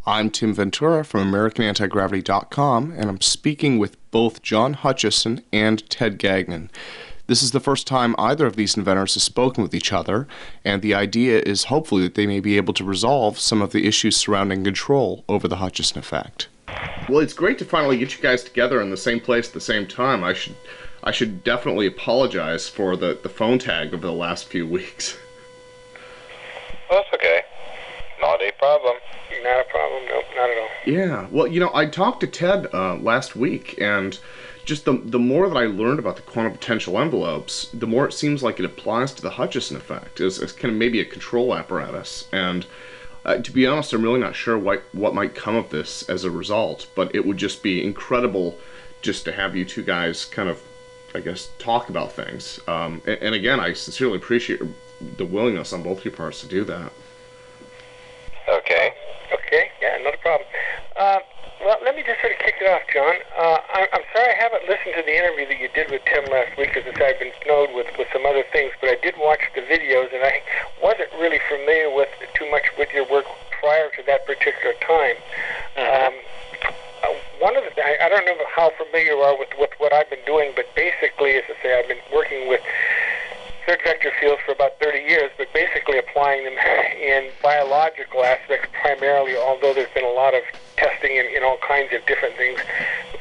I'm Tim Ventura from AmericanAntigravity.com, and I'm speaking with both John Hutchison and Ted Gagnon. This is the first time either of these inventors has spoken with each other, and the idea is hopefully that they may be able to resolve some of the issues surrounding control over the Hutchison Effect. Well, it's great to finally get you guys together in the same place at the same time. I should definitely apologize for the phone tag over the last few weeks. Well, that's okay. Not a problem. Not a problem. Nope, not at all. Yeah. Well, I talked to Ted last week, and just the more that I learned about the quantum potential envelopes, the more it seems like it applies to the Hutchison effect as kind of maybe a control apparatus. And to be honest, I'm really not sure what might come of this as a result, but it would just be incredible just to have you two guys kind of, I guess, talk about things. And again, I sincerely appreciate the willingness on both your parts to do that. Okay. Okay, yeah, not a problem. Well, let me just sort of kick it off, John. I'm sorry I haven't listened to the interview that you did with Tim last week, because I've been snowed with some other things, but I did watch the videos, and I wasn't really familiar with too much with your work prior to that particular time. One of the I don't know how familiar you are with what I've been doing, but basically, as I say, I've been working with third vector fields for about 30 years, but basically applying them in biological aspects primarily, although there's been a lot of testing in all kinds of different things,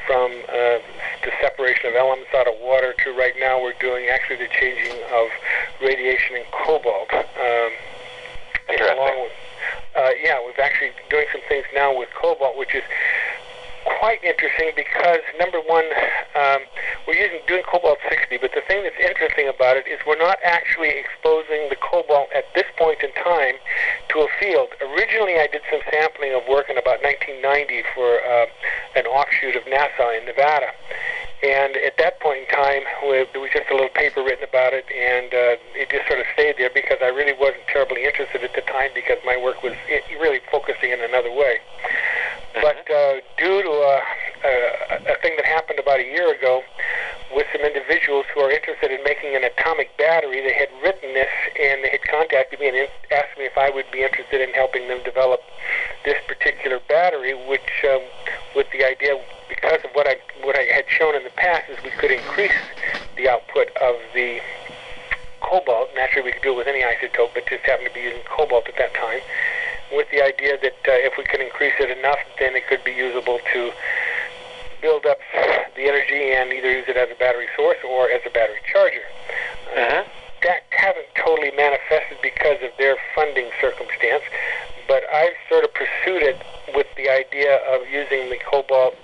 from the separation of elements out of water to right now we're doing actually the changing of radiation in cobalt. Interesting. We've actually doing some things now with cobalt, which is quite interesting because, number one, we're doing cobalt 60, but the thing that's interesting about it is we're not actually exposing the cobalt at this point in time to a field. Originally, I did some sampling of work in about 1990 for an offshoot of NASA in Nevada. And at that point in time, there was just a little paper written about it, and it just sort of stayed there because I really wasn't terribly interested at the time because my work was really focusing in another way. But due to a thing that happened about a year ago with some individuals who are interested in making an atomic battery, they had written this and they had contacted me and asked me if I would be interested in helping them develop this particular battery, which with the idea, because of what I had shown in the past, is we could increase the output of the cobalt. Naturally, we could do it with any isotope, but just happened to be using cobalt at that time, with the idea that if we could increase it enough, then it could be usable to build up the energy and either use it as a battery source or as a battery charger. That hasn't totally manifested because of their funding circumstance, but I've sort of pursued it with the idea of using the cobalt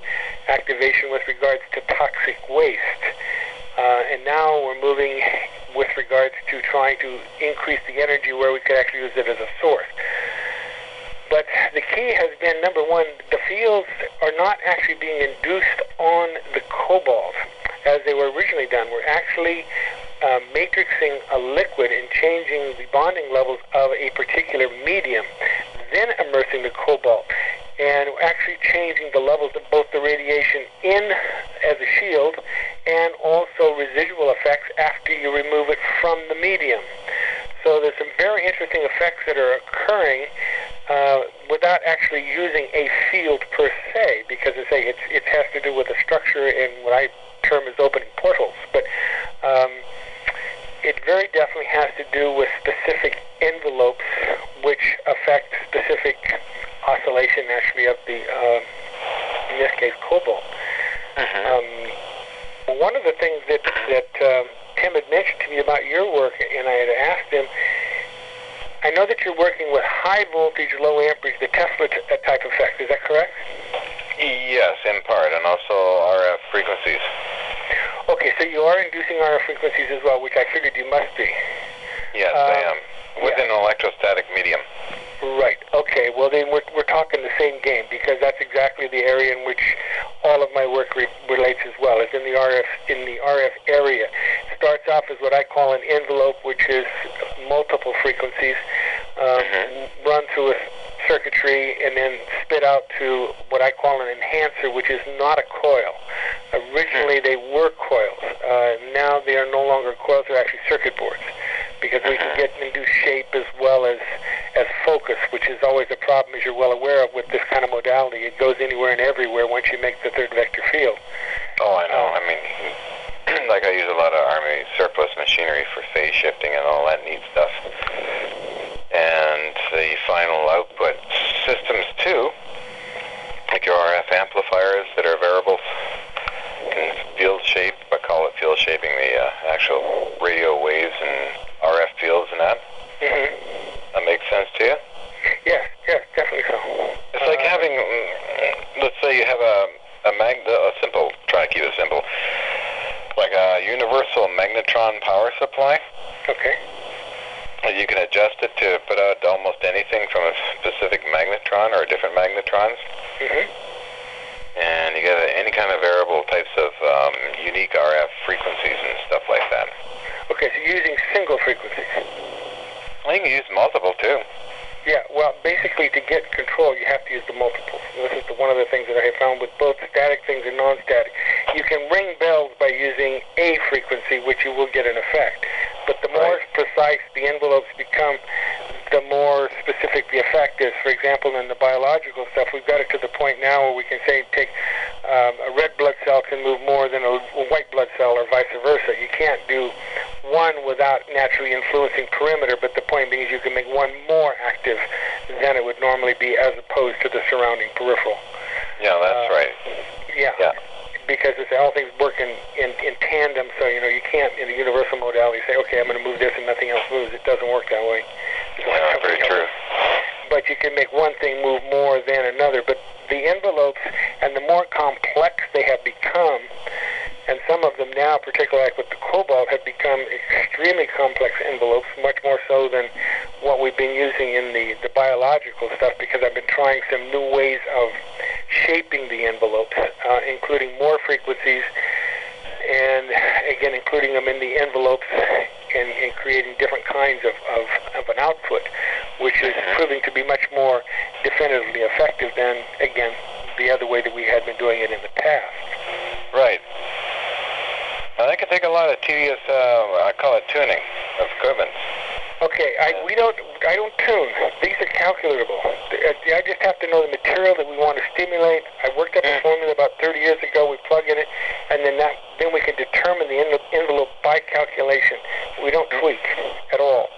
activation with regards to toxic waste. And now we're moving with regards to trying to increase the energy where we could actually use it as a source. But the key has been, number one, the fields are not actually being induced on the cobalt as they were originally done. We're actually matrixing a liquid and changing the bonding levels of a particular medium, then immersing the cobalt, and actually changing the levels of both the radiation in as a shield and also residual effects after you remove it from the medium. So there's some very interesting effects that are occurring without actually using a field per se, because I say it has to do with the structure and what I term as opening portals. But it very definitely has to do with specific envelopes which affect specific oscillation actually of the, in this case, cobalt. One of the things that Tim had mentioned to me about your work, and I had asked him, I know that you're working with high voltage, low amperage, the Tesla type effect. Is that correct? Yes, in part, and also RF frequencies. Okay, so you are inducing RF frequencies as well, which I figured you must be. Yes, I am. Within an electrostatic medium. Right. Okay. Well, then we're talking the same game, because that's exactly the area in which all of my work relates as well. It's in the RF area. It starts off as what I call an envelope, which is multiple frequencies, run through a circuitry, and then spit out to what I call an enhancer, which is not a coil. Originally, they were coils. Now they are no longer coils; they're actually circuit boards. because we can get induced shape as well as focus, which is always a problem, as you're well aware of, with this kind of modality. It goes anywhere and everywhere once you make the third vector field. Oh, I know. I mean, like I use a lot of Army surplus machinery for phase shifting and all that neat stuff. And the final output systems too, like your RF amplifiers that are variable in field shape. I call it field shaping, the actual radio waves and RF fields and that. Mm-hmm. That makes sense to you? Yes, definitely so. It's like having, let's say you have a simple, try to keep it simple, like a universal magnetron power supply. Okay. You can adjust it to put out almost anything from a specific magnetron or different magnetrons. Mm-hmm. And you get any kind of variable types of unique RF frequencies and stuff like that. Okay, so you're using single frequencies. Well, you can use multiple too. Yeah, well, basically to get control, you have to use the multiples. This is one of the things that I have found with both static things and non-static. You can ring bells by using a frequency, which you will get an effect. But the more precise the envelopes become, the more specific the effect is. For example, in the biological stuff, we've got it to the point now where we can say take a red blood cell can move more than a white blood cell or vice versa. You can't do one without naturally influencing perimeter, but the point being is you can make one more active than it would normally be as opposed to the surrounding peripheral. Yeah, that's right. Yeah. Because it's all things work in tandem, so you can't in the universal modality say, okay, I'm going to move this and nothing else moves. It doesn't work that way. Yeah, very true. But you can make one thing move more than another. But the envelopes, and the more complex they have become, and some of them now, particularly like with the cobalt, have become extremely complex envelopes, much more so than what we've been using in the biological stuff, because I've been trying some new ways of shaping the envelopes, including more frequencies, and again, including them in the envelopes and creating different kinds of an output, which is proving to be much more definitively effective than, again, the other way that we had been doing it in the past. Right. Now, that can take a lot of tedious, I call it tuning of equipment. Okay, I don't tune. These are calculatable. I just have to know the material that we want to stimulate. I worked up a formula about 30 years ago. We plug in it, and then we can determine the envelope by calculation. We don't tweak at all.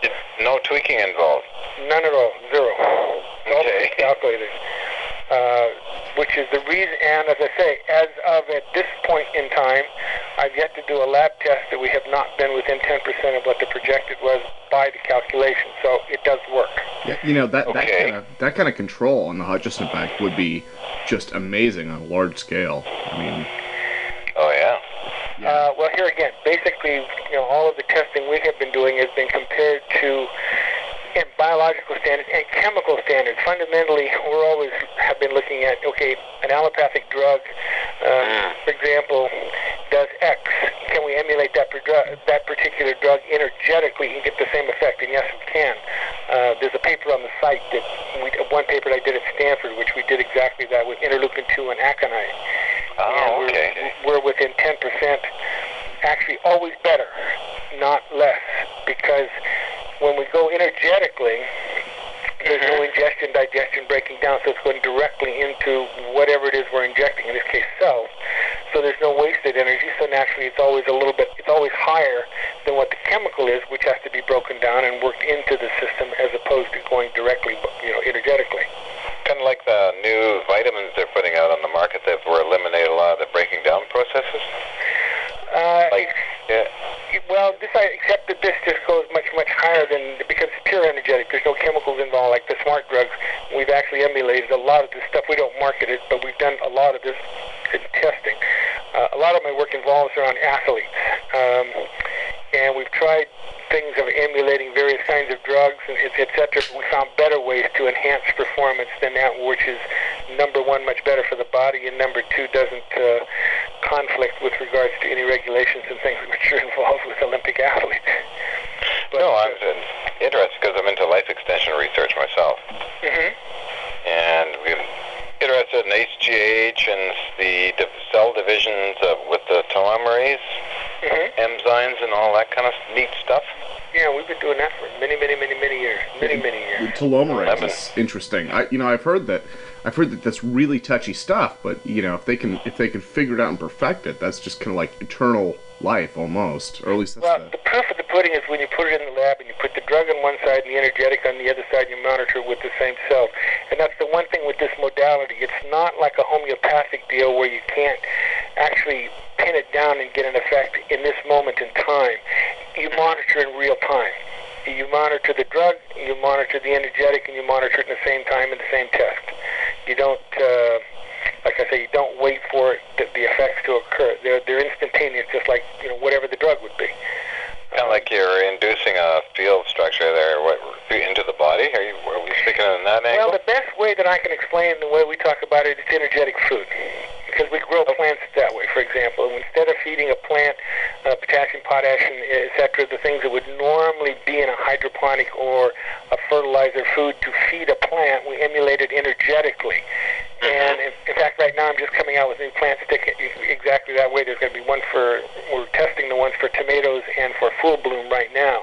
No tweaking involved? None at all. Zero. Okay. All calculated. Which is the reason, and as I say, as of at this point in time, I've yet to do a lab test that we have not been within 10% of what the projected was by the calculation. So it does work. Yeah, that kind of control on the Hutchison Effect would be just amazing on a large scale. I mean. Oh yeah. Well, here again, basically, all of the testing we have been doing has been compared to biological standards and chemical standards. Fundamentally, we're always have been looking at, okay, an allopathic drug, for example, does X. Can we emulate that particular drug energetically and get the same effect? And yes, we can. There's a paper on the site one paper that I did at Stanford, which we did exactly that with interleukin-2 and aconite. Oh, and we're within 10%. Actually, always better, not less, because when we go energetically, there's no ingestion, digestion, breaking down, so it's going directly into whatever it is we're injecting, in this case cells. So there's no wasted energy, so naturally it's always higher than what the chemical is, which has to be broken down and worked into the system as opposed to going directly, energetically. Kind of like the new vitamins they're putting out on the market that will eliminate a lot of the breaking down processes? Well, except that this just goes much, much higher because it's pure energetic. There's no chemicals involved like the smart drugs. We've actually emulated a lot of this stuff. We don't market it, but we've done a lot of this in testing. A lot of my work involves around athletes. And we've tried things of emulating various kinds of drugs, and et cetera. We found better ways to enhance performance than that, which is, number one, much better for the body, and number two, doesn't conflict with regards to any regulations and things which are involved with Olympic athletes. But, no, I'm interested because I'm into life extension research myself. Mm-hmm. And we're interested in HGH and the cell divisions with the telomerase, enzymes, and all that kind of neat stuff. Yeah, we've been doing that for many years. Many years. Telomerase is interesting. I've heard that that's really touchy stuff, but if they can figure it out and perfect it, that's just kind of like eternal life almost, or at least that's the proof of the pudding is when you put it in the lab and you put the drug on one side and the energetic on the other side, you monitor it with the same cells. And that's the one thing with this modality. It's not like a homeopathic deal where you can't actually pin it down and get an effect in this moment in time. You monitor in real time. You monitor the drug, you monitor the energetic, and you monitor it in the same time in the same test. You don't, like I say, you don't wait for the effects to occur. They're instantaneous, just like whatever the drug would be. Kind of like you're inducing a field structure there into the body. Are we speaking in that angle? Well, the best way that I can explain the way we talk about it is energetic food. Because we grow plants that way, for example. And instead of feeding a plant potassium, potash, etc., the things that would normally be in a hydroponic or a fertilizer food to feed a plant, we emulate it energetically. And in fact, right now I'm just coming out with new plant stick exactly that way. There's going to be we're testing the ones for tomatoes and for full bloom right now.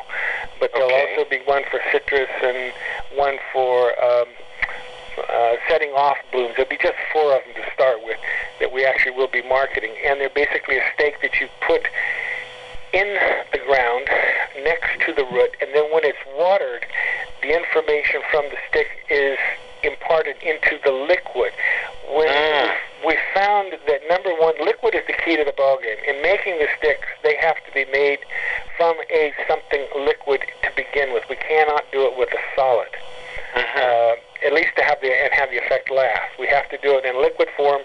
But there'll also be one for citrus and one for setting off blooms. There'll be just 4 of them to start with that we actually will be marketing. And they're basically a stake that you put in the ground next to the root, and then when it's watered, the information from the stick is imparted into the liquid. When we found that, number one, liquid is the key to the ballgame. In making the sticks, they have to be made from something liquid to begin with. We cannot do it with a solid. At least to have the effect last. We have to do it in liquid form,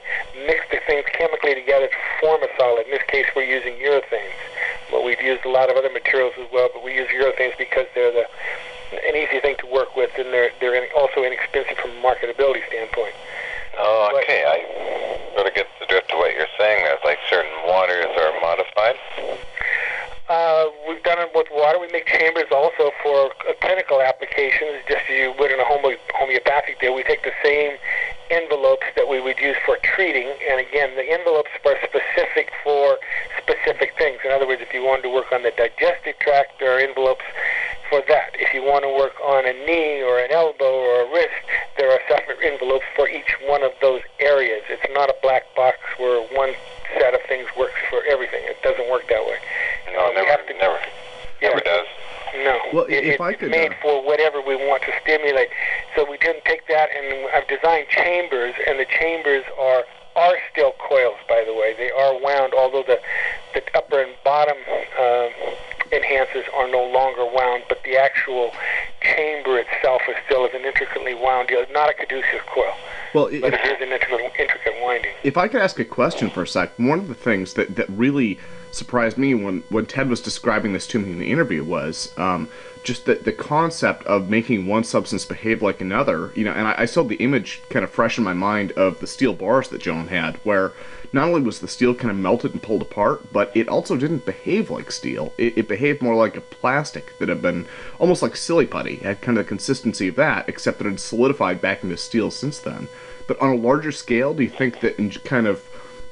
mix the things chemically together to form a solid. In this case, we're using urethanes. But we've used a lot of other materials as well, but we use urethanes because they're an easy thing to work with, and they're also inexpensive from a marketability standpoint. Oh, okay. I sort of get the drift of what you're saying there. It's like certain waters are modified. We've done it with water. We make chambers also for clinical applications, just as you would in a homeopathic deal. We take the same envelopes that we would use for treating, and again, the envelopes are specific for specific things. In other words, if you wanted to work on the digestive tract, there are envelopes for that. If you want to work on a knee or an elbow or a wrist, there are separate envelopes for each one of those areas. It's not a black box where one set of things works for everything. It doesn't work that way. No, never does. No. Well, it's made for whatever we want to stimulate. So we didn't take that, and I've designed chambers, and the chambers are still coils, by the way. They are wound, although the upper and bottom enhancers are no longer wound, but the actual chamber itself is still an intricately wound deal. It's not a caduceus coil, but it is an intricate winding. If I could ask a question for a sec, one of the things that really surprised me when Ted was describing this to me in the interview was just the concept of making one substance behave like another. And I still have the image kind of fresh in my mind of the steel bars that Joan had, where not only was the steel kind of melted and pulled apart, but it also didn't behave like steel. It behaved more like a plastic that had been almost like silly putty. It had kind of the consistency of that, except that it had solidified back into steel since then. But on a larger scale, do you think that in kind of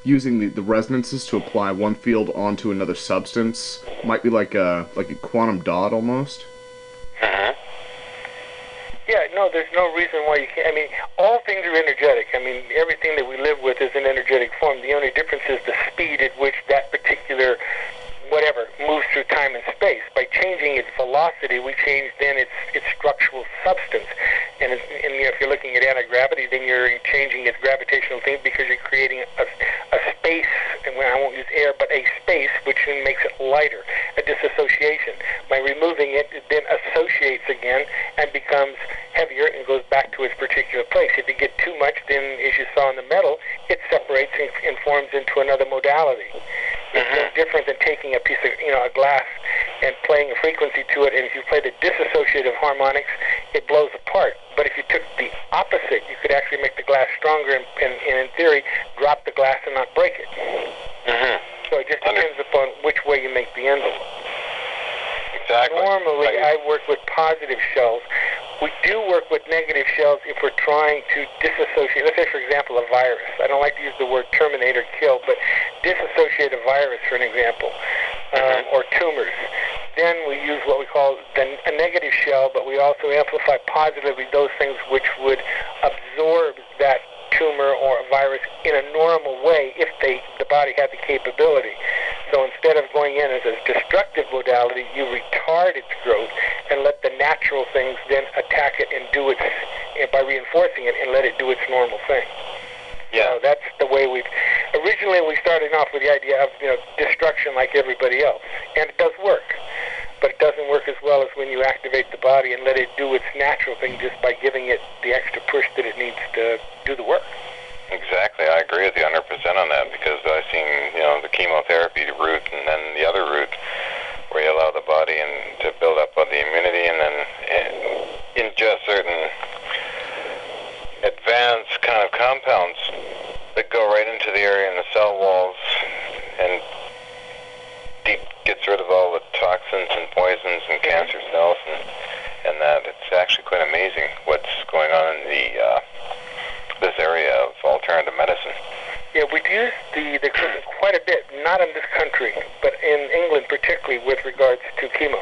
using the resonances to apply one field onto another substance might be like a quantum dot almost? Yeah, no, there's no reason why you can't. I mean, all things are energetic. I mean, everything that we live with is in energetic form. The only difference is the speed at which that particular whatever moves through time and space. By changing its velocity, we change then its structural substance. And if you're looking at antigravity, then you're changing its gravitational thing because you're creating a space, and I won't use air, but a space, which then makes it lighter, a disassociation. By removing it, it then associates again and becomes heavier and goes back to its particular place. If you get too much, then, as you saw in the metal, it separates and forms into another modality. It's no different than taking a piece of, a glass and playing a frequency to it, and if you play the disassociative harmonics, it blows apart. But if you took the opposite, you could actually make the glass stronger and in theory, drop the glass and not break it. So it just depends upon which way you make the envelope. Exactly. Normally, I work with positive shells. We do work with negative shells if we're trying to disassociate. Let's say, for example, a virus. I don't like to use the word terminate or kill, but disassociate a virus, for an example, or tumors. then we use what we call a negative shell, but we also amplify positively those things which would absorb that tumor or a virus in a normal way if the body had the capability. So instead of going in as a destructive modality, you retard its growth and let the natural things then attack it and do its, by reinforcing it, and let it do its normal thing. Yeah. So that's the way originally we started off with the idea of, destruction like everybody else. And it does work. But it doesn't work as well as when you activate the body and let it do its natural thing just by giving it the extra push that it needs to do the work. Exactly. I agree with you 100% on that, because I've seen, the chemotherapy route and then the other route where you allow the body to build up on the immunity and then ingest certain advanced kind of compounds that go right into the area in the cell walls and gets rid of all the toxins and poisons and cancer cells, and that it's actually quite amazing what's going on in this area of alternative medicine. Yeah, we've used the equipment quite a bit, not in this country, but in England particularly with regards to chemo.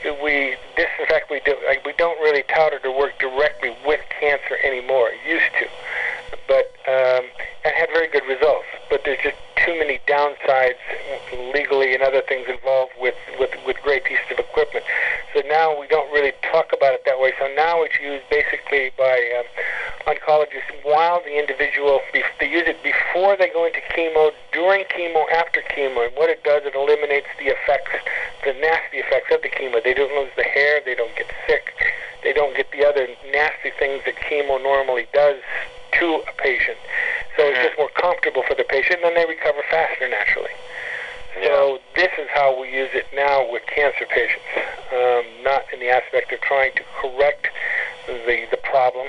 In fact, we don't really tout it or work directly with cancer anymore. It used to, but and had very good results. But there's just too many downsides legally and other things involved with great pieces of equipment. So now we don't really talk about it that way. So now it's used basically by oncologists while the individual, they use it before they go into chemo, during chemo, after chemo. And what it does, it eliminates the effects, the nasty effects of the chemo. They don't lose the hair, they don't get sick, they don't get the other nasty things that chemo normally does to a patient. So it's just more comfortable for the patient, and then they recover faster naturally. So this is how we use it now with cancer patients, not in the aspect of trying to correct the problem,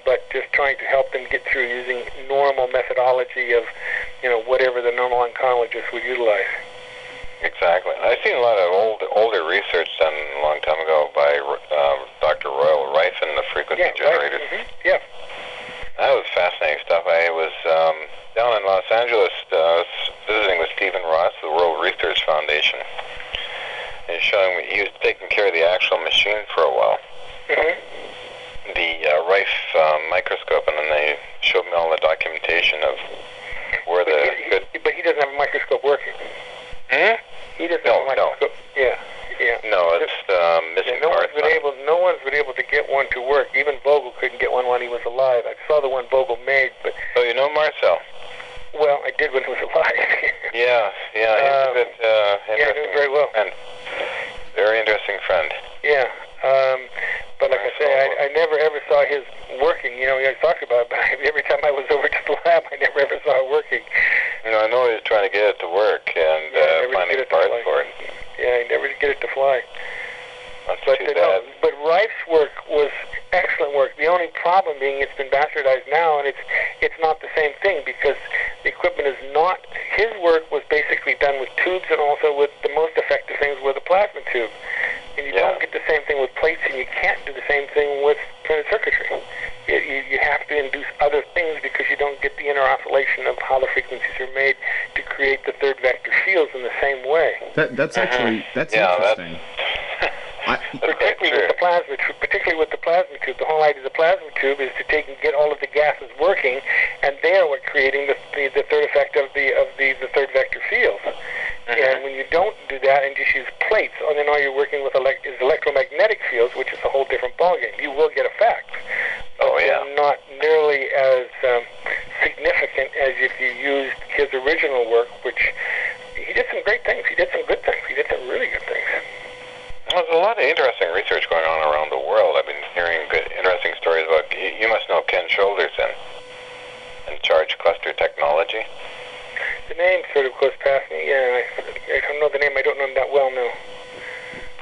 but just trying to help them get through using normal methodology of, whatever the normal oncologist would utilize. Exactly. I've seen a lot of older research done a long time ago by Dr. Royal Rife and the frequency generators. Right. Yeah. That was fascinating stuff. I was down in Los Angeles visiting with Stephen Ross, the World Research Foundation, and showing me he was taking care of the actual machine for a while, the Rife microscope, and then they showed me all the documentation of where But he doesn't have a microscope working. He doesn't have a microscope. No. Yeah. No, it's missing parts. No one's been able to get one to work. Even Vogel couldn't get one when he was alive. I saw the one Vogel made, but... Oh, you know Marcel? Well, I did when he was alive. Yeah, he's a bit interesting. Yeah, I knew him very well. And very interesting friend. Yeah, but like I say, I never ever saw his working. He always talked about it, but every time I was over to the lab, I never ever saw it working. I know he was trying to get it to work and finding parts for it. Yeah, he never did get it to fly. That's too bad. But Rife's work was excellent work. The only problem being it's been bastardized now, and it's not the same thing because the equipment is not. His work was basically done with tubes, and also with the most effective things with a plasma tube. And you don't get the same thing with plates, and you can't do the same thing with printed circuitry. You have to induce other things because you don't get the inner oscillation of how the frequencies are made to create the third vector fields in the same way. That's interesting. Particularly with the plasma tube, the whole idea of the plasma tube is to take and get all of the gases working, and they are what creating the third effect of the third vector fields. And when you don't do that and just use plates, and then all you're working with is electromagnetic fields, which is a whole different ballgame. You will get effects, but they're not nearly as significant as if you used his original work, which he did some great things. He did some good things. He did some really good things. Well, there's a lot of interesting research going on around the world. I've been hearing good, interesting stories about, you must know Ken Shoulderson in Charge Cluster Technology. The name sort of goes past me. Yeah, I don't know the name. I don't know him that well, no.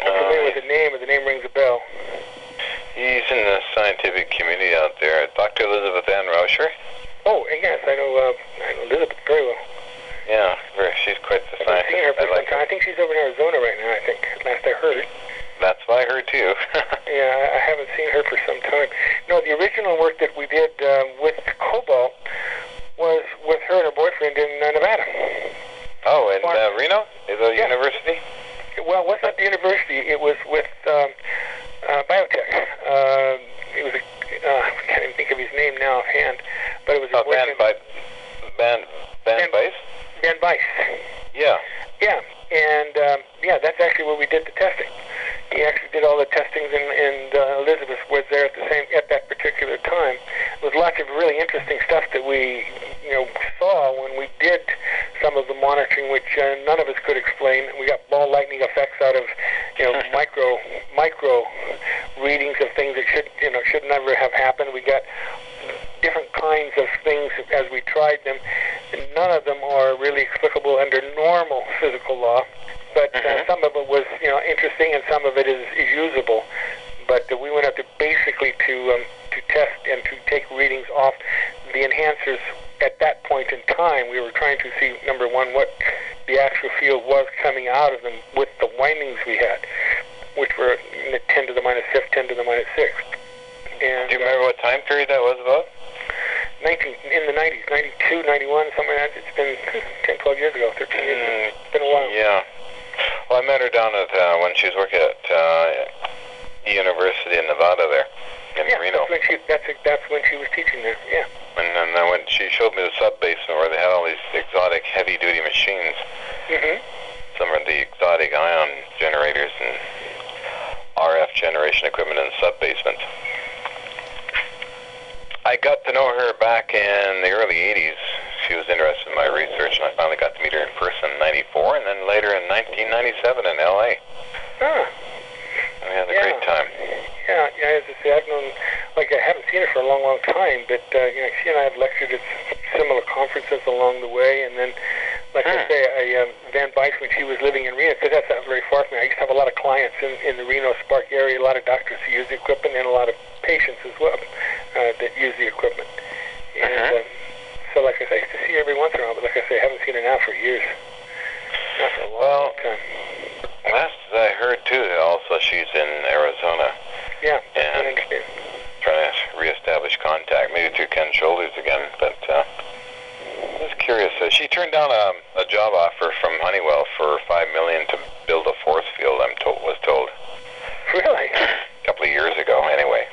I'm familiar with the name, but the name rings a bell. He's in the scientific community out there. Dr. Elizabeth Ann Rauscher. Oh, yes, I know Elizabeth very well. Yeah, she's quite the scientist. I've seen her for some time. I think she's over in Arizona right now, I think, last I heard. That's what I heard, too. Yeah, I haven't seen her for some time. No, the original work that we did with Cobalt was with her and her boyfriend in Nevada. Oh, in Reno? The university? hand, but it was Van Weiss? Van Weiss. Yeah. Yeah, and that's actually where we did the testing. He actually did all the testings, and Elizabeth was there at that particular time. There was lots of really interesting stuff that we saw when we did some of the monitoring, which none of us could explain. We got ball lightning effects out of micro readings of things that should never have happened. We got different kinds of things as we tried them. None of them are really explicable under normal physical law, but some of it was interesting, and some of it is usable. But we went up to basically to test and to take readings off the enhancers at that point in time. We were trying to see, number one, what the actual field was coming out of them with the windings we had, which were 10 to the minus fifth, 10 to the minus sixth. And, do you remember what time period that was about? In the 90s, 92, 91, something like that. It's been 10, 12 years ago, 13 years ago. It's been a while. Yeah. Well, I met her down at when she was working at the University of Nevada there in Reno. That's when she was teaching there. Yeah. And then she showed me the sub-basin where they had all these exotic heavy-duty machines. Mm-hmm. Some of the exotic ion generators and RF generation equipment in the sub-basement. I got to know her back in the early 80s. She was interested in my research, and I finally got to meet her in person in 94, and then later in 1997 in L.A. Ah. We had a great time. Yeah, as I say, I haven't seen her for a long, long time, but she and I have lectured at similar conferences along the way, and then, I say, Van Weiss, when she was living in Reno, because that's not very far from me, I used to have a lot of clients in the Reno Spark area, a lot of doctors who use the equipment, and a lot of patients as well that use the equipment. And so, like I say, I used to see her every once in a while, but like I say, I haven't seen her now for years. Not for a long time. Last I heard, too, also she's in Arizona. Yeah, and I understand. Trying to reestablish contact, maybe through Ken Shoulders again, but I was curious. She turned down a job offer from Honeywell for $5 million to build a force field, was told. Really? A couple of years ago, anyway.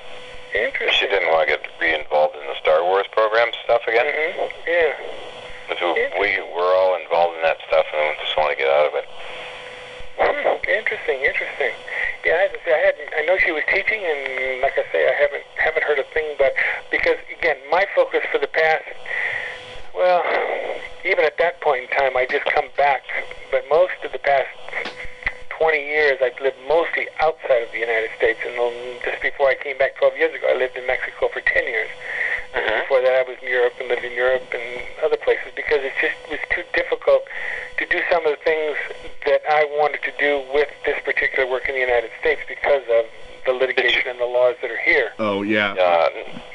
Interesting. She didn't want to get re-involved in the Star Wars program stuff again. Mm-hmm. Yeah. We were all involved in that stuff, and we just want to get out of it. Interesting. Yeah, as I say, I know she was teaching, and like I say, I haven't heard a thing, but because again, my focus for the past, well, even at that point in time, I just come back, but most of the past 20 years, I've lived mostly outside of the United States, and just before I came back 12 years ago, I lived in Mexico for 10 years. Before that, I was in Europe and lived in Europe and other places because it just was too difficult to do some of the things that I wanted to do with this particular work in the United States because of the litigation and the laws that are here. Oh, yeah.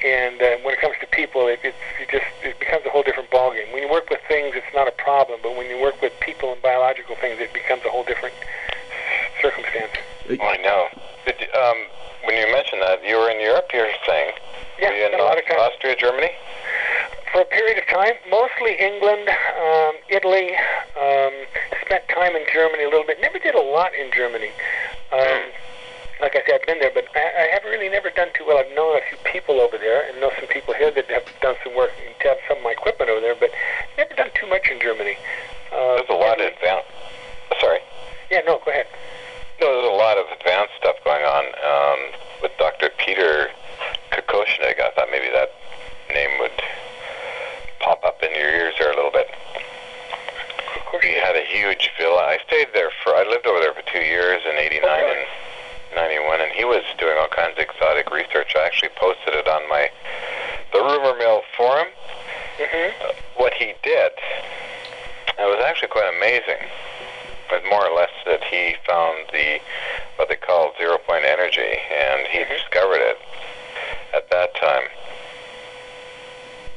And when it comes to people, it becomes a whole different ballgame. When you work with things, it's not a problem, but when you work with people and biological things, it becomes a whole different circumstance. Oh, I know. When you mentioned that, you were in Europe, you're saying? Yeah, were you in a lot of time. Austria, Germany? For a period of time, mostly England, Italy, spent time in Germany a little bit. Never did a lot in Germany. Like I said, I've been there, but I haven't really never done too well. I've known a few people over there and know some people here that have done some work and have some of my equipment over there, but never done too much in Germany. There's a lot of advanced... Sorry. Yeah, no, go ahead. No, there's a lot of advanced stuff going on with Dr. Peter Kokoschnik. I thought maybe that name would pop up in your ears there a little bit. He had a huge villa. I lived over there for 2 years in 89 and 91, and he was doing all kinds of exotic research. I actually posted it on the Rumor Mill forum. What he did, it was actually quite amazing. But more or less that he found what they call zero-point energy, and he discovered it at that time.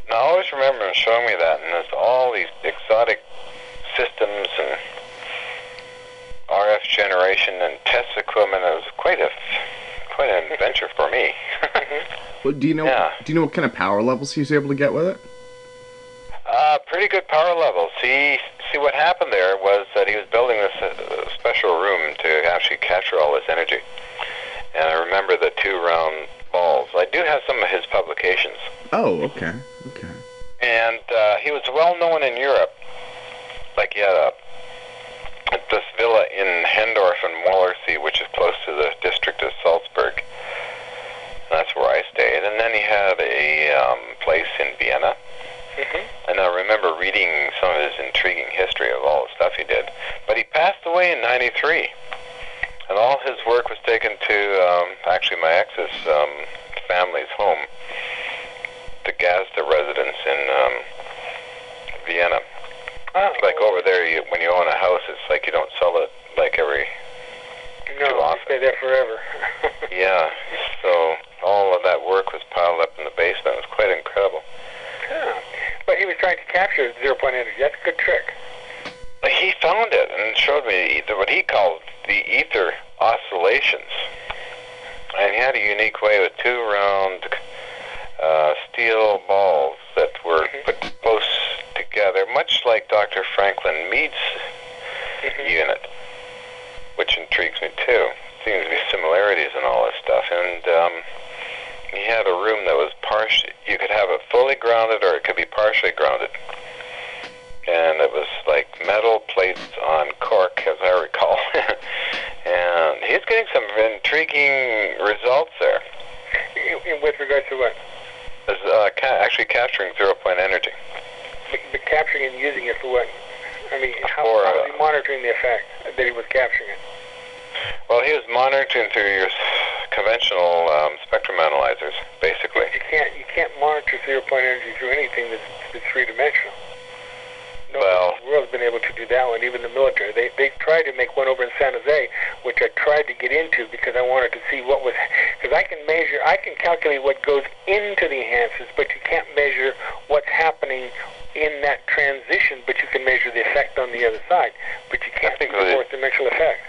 And I always remember him showing me that, and there's all these exotic systems and RF generation and test equipment. It was quite an adventure for me. Well, do you know what kind of power levels he was able to get with it? Pretty good power levels. See, what happened there was that he was building this special room to actually capture all this energy. And I remember the two round balls. I do have some of his publications. Oh, okay. Okay. And he was well known in Europe. Like he had this villa in Hendorf and Wallersee, which is close to the district of Salzburg. That's where I stayed. And then he had a place in Vienna. Mm-hmm. And I remember reading some of his intriguing history of all the stuff he did. But he passed away in '93. And all his work was taken to, actually my ex's family's home, the Gazda residence in Vienna. Oh. Like over there, when you own a house, it's like you don't sell it like every too often. Stay there forever. Yeah, so all of that work was piled up in the basement. It was quite incredible. Yeah. But he was trying to capture zero-point energy. That's a good trick. He found it and showed me what he called the ether oscillations. And he had a unique way with two round steel balls that were put close together, much like Dr. Franklin Mead's unit, which intrigues me too. Seems to be similarities in all this stuff. And he had a room that was you could have it fully grounded or it could be partially grounded. And it was like metal plates on cork, as I recall. And he's getting some intriguing results there. With regards to what? Actually capturing zero-point energy. But capturing and using it for what? I mean, how was he monitoring the effect that he was capturing it? Well, he was monitoring through your conventional spectrum analyzers, basically. You can't monitor zero-point energy through anything that's three-dimensional. No one in the world has been able to do that one, even the military. They tried to make one over in San Jose, which I tried to get into because I wanted to see what was, because I can calculate what goes into the enhancers, but you can't measure what's happening in that transition, but you can measure the effect on the other side, but you can't see the fourth dimensional effect.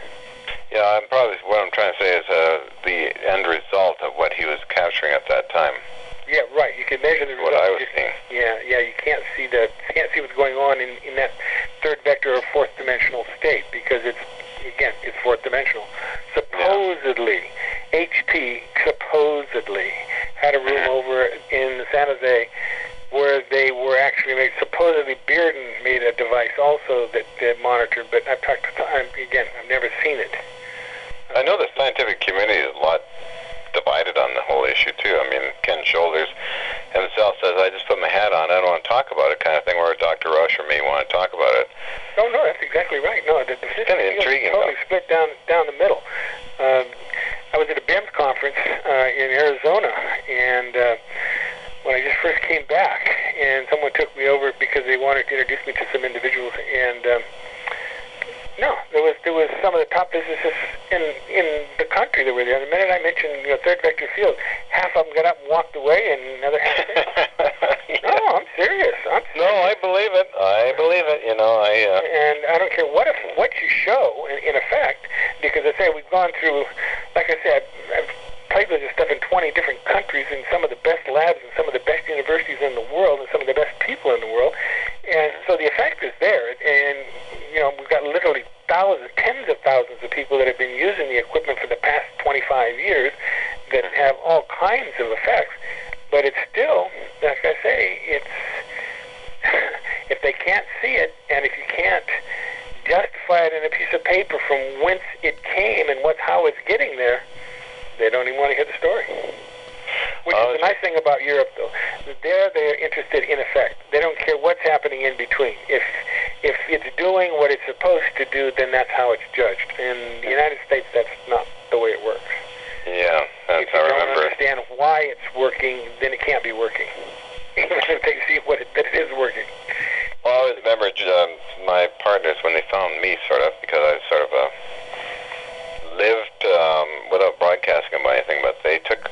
Yeah, what I'm trying to say is the end result of what he was capturing at that time. Yeah, right. You can measure the result. What I was seeing. Yeah. You can't see what's going on in that third vector or fourth dimensional state because it's fourth dimensional. Supposedly, HP supposedly had a room over in San Jose where they were actually supposedly Bearden made a device also that monitored, but I've never seen it. I know the scientific community is a lot divided on the whole issue too. I mean, Ken Shoulders himself says, I just put my hat on, I don't want to talk about it kind of thing, where Dr. Rusher may want to talk about it. No, that's exactly right. No, the it's kind of intriguing, totally split down the middle. I was at a BIMS conference in Arizona, and when I just first came back, and someone took me over because they wanted to introduce me to some individuals, and no, there was some of the top physicists in the country that were there. The minute I mentioned third vector field, half of them got up and walked away, and another half didn't. No, I'm serious. No, I believe it. And I don't care what you show in effect, because I say we've gone through. Like I said, I've played with this stuff in 20 different countries, in some of the best labs, and some of the best universities in the world, and some of the best people in the world. And so the effect is there, and we've got literally thousands, tens of thousands of people that have been using the equipment for the past 25 years that have all kinds of effects. But it's still, like I say, it's if they can't see it, and if you can't justify it in a piece of paper from whence it came and how it's getting there, they don't even want to hear the story. Which is the nice thing about Europe, though. They're interested in effect. They don't care what's happening in between. If it's doing what it's supposed to do, then that's how it's judged. In the United States, that's not the way it works. Yeah, that's if you don't understand why it's working, then it can't be working. Even if they see that it is working. Well, I always remember my partners when they found me, sort of, because I sort of lived without broadcasting about anything, but they took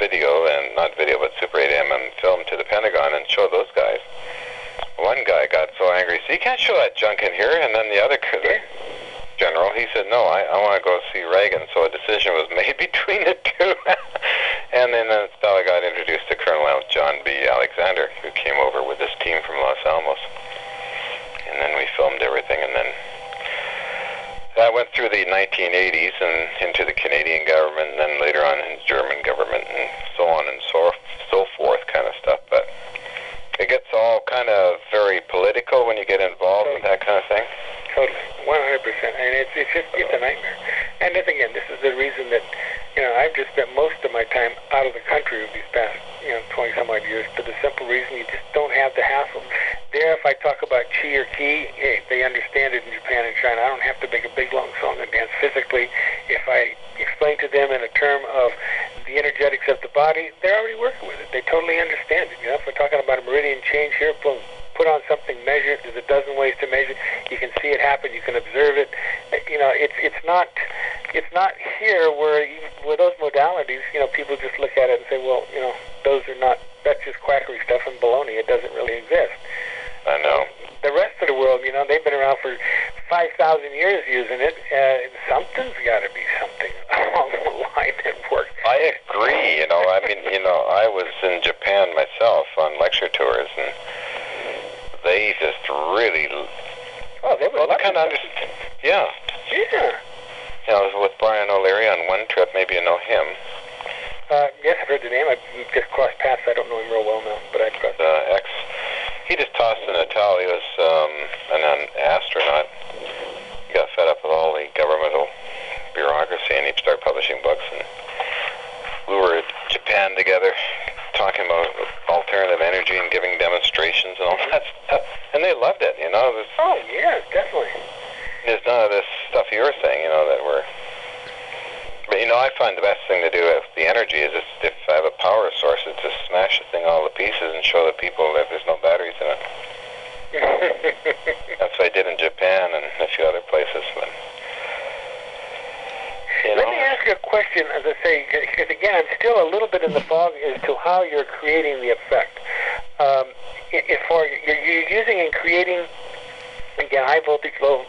video, and not video, but Super 8M, and film to the Pentagon and showed those guys. One guy got so angry, so you can't show that junk in here, and then the other general, he said, no, I want to go see Reagan, so a decision was made between the two. And then that's how I got introduced to Colonel John B. Alexander, who came over with his team from Los Alamos. And then we filmed everything, and then I went through the 1980s and into the Canadian government, and then later on in German government, and so on and so forth kind of stuff. But it gets all kind of very political when you get involved with that kind of thing. Totally, 100%, and it's a nightmare. And then again, this is the reason that I've just spent most of my time out of the country over these past 20 some odd years, for the simple reason you just don't have the hassle. There, if I talk about chi or ki, hey, they understand it in Japan and China. I don't have to make a big long song and dance physically. If I explain to them in a term of the energetics of the body, they're already working with it. They totally understand it. If we're talking about a meridian change here, boom, put on something, measure it. There's a dozen ways to measure it. You can see it happen. You can observe it. It's not here where with those modalities, people just look at it and say, well, those are not. That's just quackery stuff and baloney. It doesn't really exist. I know. The rest of the world, they've been around for 5,000 years using it. Something's got to be something along the line that works. I agree. I was in Japan myself on lecture tours, and they just really. Oh, they were. They kind of understand. Yeah. Yeah. I was with Brian O'Leary on one trip. Maybe you know him. Yes, I've heard the name. I just crossed paths. I don't know him real well now, but I crossed. He just tossed in a towel. He was an astronaut. He got fed up with all the governmental bureaucracy, and he started publishing books. And we were in Japan together, talking about alternative energy and giving demonstrations and all that stuff. And they loved it. Oh yeah, definitely. There's none of this stuff you were saying. That we're. But I find the best thing to do with the energy is just, if I have a power source, is to smash the thing all to pieces and show the people that there's no batteries in it. That's what I did in Japan and a few other places. But, Let me ask you a question, as I say, because again, I'm still a little bit in the fog as to how you're creating the effect. You're using and creating. Again, high voltage, low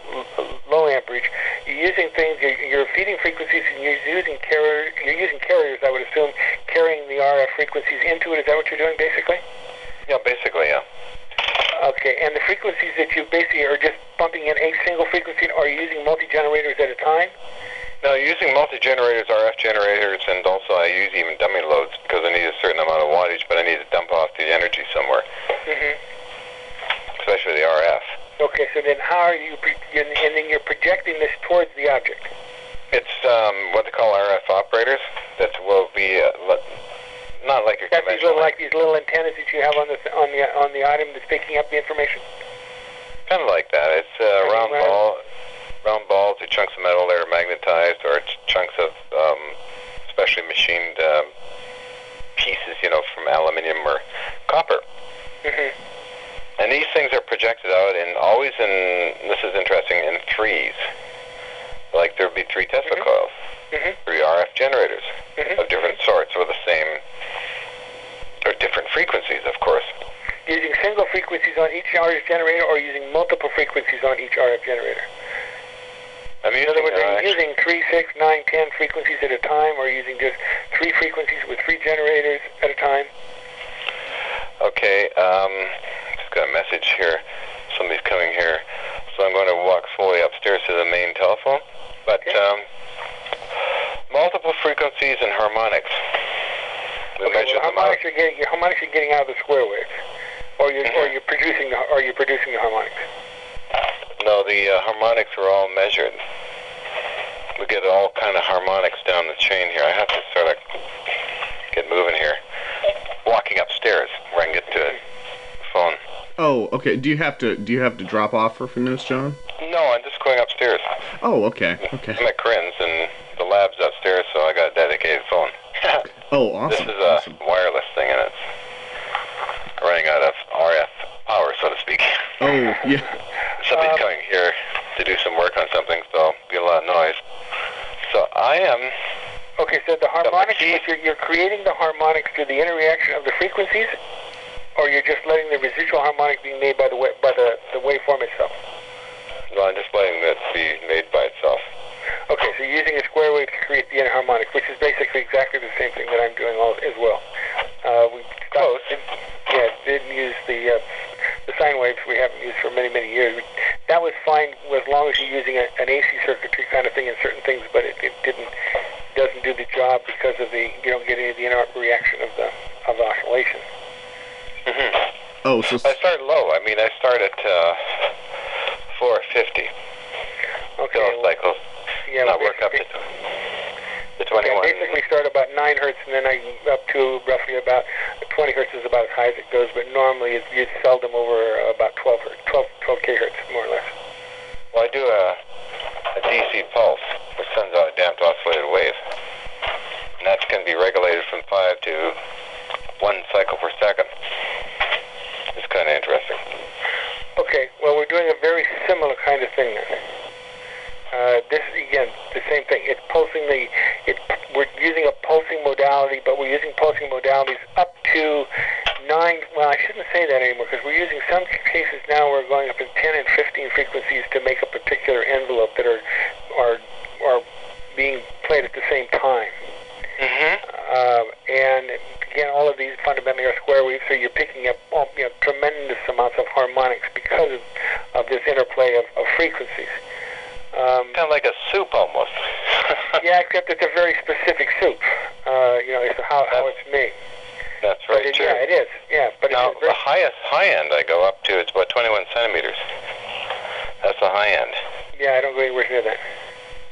amperage. You're using things. You're feeding frequencies, and you're using carriers. You're using carriers, I would assume, carrying the RF frequencies into it. Is that what you're doing, basically? Yeah, basically, yeah. Okay, and the frequencies that you basically are just pumping in a single frequency, or are you using multi-generators at a time? No, using multi-generators, RF generators, and also I use even dummy loads because I need a certain amount of wattage, but I need to dump off the energy somewhere, especially the RF. Okay, so then how are you, and then you're projecting this towards the object? It's what they call RF operators. That will be not like your conventional. Like these little antennas that you have on the item that's picking up the information. Kind of like that. It's round balls or chunks of metal that are magnetized, or chunks of specially machined pieces, from aluminium or copper. And these things are projected out, and always this is interesting, in threes. Like there would be 3 Tesla coils, 3 RF generators of different sorts, or the same, or different frequencies, of course. Using single frequencies on each RF generator, or using multiple frequencies on each RF generator? In other words, are you using 3, 6, 9, 10 frequencies at a time, or using just 3 frequencies with 3 generators at a time? Okay, just got a message here. Somebody's coming here. So I'm going to walk slowly upstairs to the main telephone. But multiple frequencies and harmonics. Harmonics are getting out of the square waves, or you're producing the harmonics. No, the harmonics are all measured. We get all kind of harmonics down the chain here. I have to sort of get moving here. Walking upstairs where I can get to the phone. Oh, okay. Do you have to drop off for a few minutes, John? No, I'm just going upstairs. Oh, okay. I'm at Corinne's, and the lab's upstairs, so I got a dedicated phone. Oh, awesome. This is a wireless thing, and it's running out of RF power, so to speak. Oh, yeah. Somebody's coming here to do some work on something, so there'll be a lot of noise. So I am... Okay, so the harmonics, you're creating the harmonics through the interaction of the frequencies, or you're just letting the residual harmonic being made by the waveform itself? No, I'm just letting it be made by itself. Okay, so you're using a square wave to create the interharmonic, which is basically exactly the same thing that I'm doing as well. Didn't use the sine waves we haven't used for many, many years. We that was fine as long as you're using an AC circuitry kind of thing in certain things, but it doesn't do the job because of you don't get any of the reaction of the oscillation. Oh, so I start low. I mean, I start at 450 cycles. Yeah, and I work up to the 21. I basically start about 9 hertz, and then I up to roughly about 20 hertz is about as high as it goes, but normally it's seldom over about 12 kHz, more or less. Well, I do a DC pulse, which sends out a damped oscillated wave. And that can be regulated from 5 to 1 cycle per second. It's kind of interesting. Okay, well, we're doing a very similar kind of thing then. This, again, the same thing. It's pulsing we're using a pulsing modality, but we're using pulsing modalities up to 9, well, I shouldn't say that anymore, because we're using some cases now we're going up in 10 and 15 frequencies to make a particular envelope that are being played at the same time. And again, all of these fundamentally are square waves, so you're picking up tremendous amounts of harmonics because of this interplay of frequencies. Kind of like a soup almost. Yeah, except it's a very specific soup. It's how it's made. That's right. True. Yeah, it is. Yeah, but now the high end I go up to, it's about 21 centimeters. That's the high end. Yeah, I don't go anywhere near that.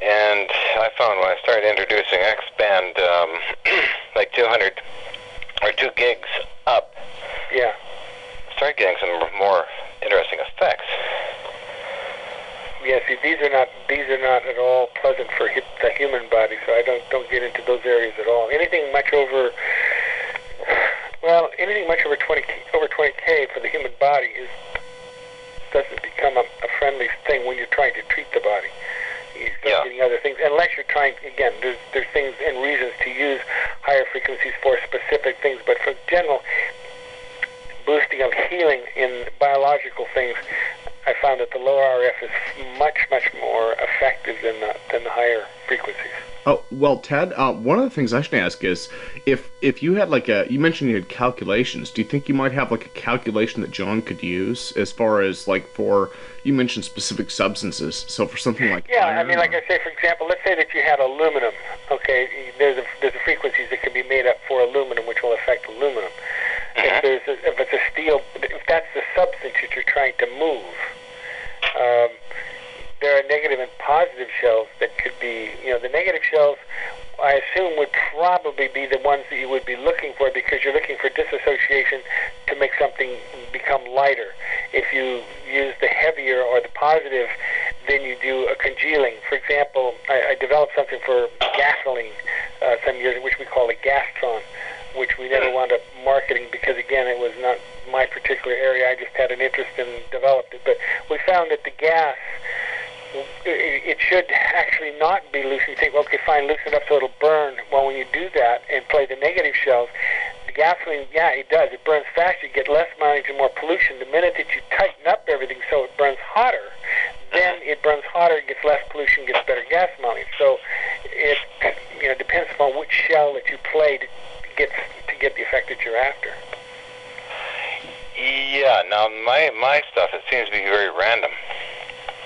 And I found when I started introducing X-band, like 200 or 2 gigs up, yeah, started getting some more interesting effects. Yeah, see, these are not at all pleasant for the human body, so I don't get into those areas at all. Anything much over 20K for the human body doesn't become a friendly thing when you're trying to treat the body. You start getting other things, unless you're trying. Again, there's things and reasons to use higher frequencies for specific things, but for general boosting of healing in biological things, I found that the lower RF is much, much more effective than the higher frequencies. Oh, well, Ted, one of the things I should ask is, if you had you mentioned you had calculations, do you think you might have a calculation that John could use as far as you mentioned specific substances, so for something like iron, I mean, like I say, for example, let's say that you had aluminum, okay, there's a frequencies that can be made up for aluminum, which will affect aluminum. If it's a steel, if that's the substance that you're trying to move, there are negative and positive shells that could be, the negative shells, I assume, would probably be the ones that you would be looking for, because you're looking for dissociation to make something become lighter. If you use the heavier or the positive, then you do a congealing. For example, I developed something for gasoline some years, which we call a gastron, which we never wound up marketing because, again, it was not my particular area. I just had an interest in developing it. But we found that the gas, it should actually not be loosened. You think, okay, fine, loosen it up so it'll burn. Well, when you do that and play the negative shells, the gasoline, yeah, it does. It burns faster. You get less mileage and more pollution. The minute that you tighten up everything so it burns hotter, then it burns hotter, it gets less pollution, gets better gas mileage. So it depends upon which shell that you play to get the effect that you're after. Yeah, now my stuff, it seems to be very random.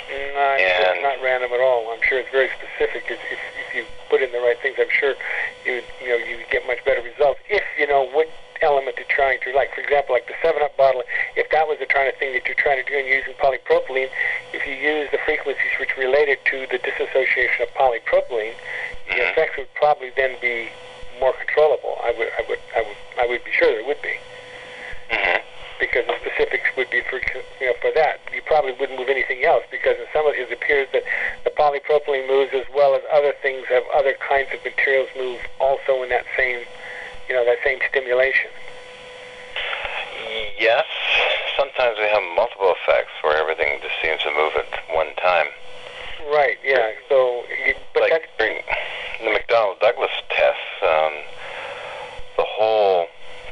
It's not random at all. I'm sure it's very specific. If you put in the right things, I'm sure you would get much better results if you know what element you're trying to, like, for example, like the 7-Up bottle, if that was the kind of thing that you're trying to do and you're using polypropylene, if you use the frequencies which related to the dissociation of polypropylene, the effects would probably then be more controllable. I would be sure there would be. Because the specifics would be for that. You probably wouldn't move anything else, because in some of it appears that the polypropylene moves as well as other things have other kinds of materials move also in that same stimulation. Yes, sometimes we have multiple effects where everything just seems to move at one time. Right, yeah. So, but that's during the McDonnell-Douglas test, the whole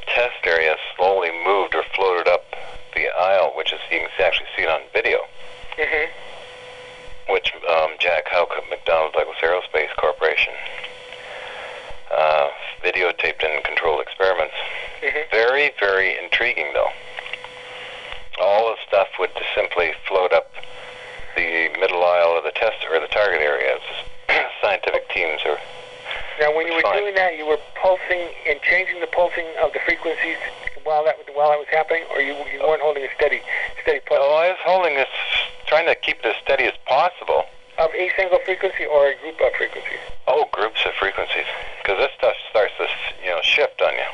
test area slowly moved or floated up the aisle, which is, you can actually see it on video, which Jack Houck of McDonnell-Douglas Aerospace Corporation videotaped in controlled experiments. Very, very intriguing, though. All the stuff would just simply float up the middle aisle of the test or the target area. Scientific teams are. Now, when you were doing that, you were pulsing and changing the pulsing of the frequencies while that was happening, or you weren't holding a steady pulse? Oh, I was holding this, trying to keep it as steady as possible. Of a single frequency or a group of frequencies? Oh, groups of frequencies, because this stuff starts to shift on you.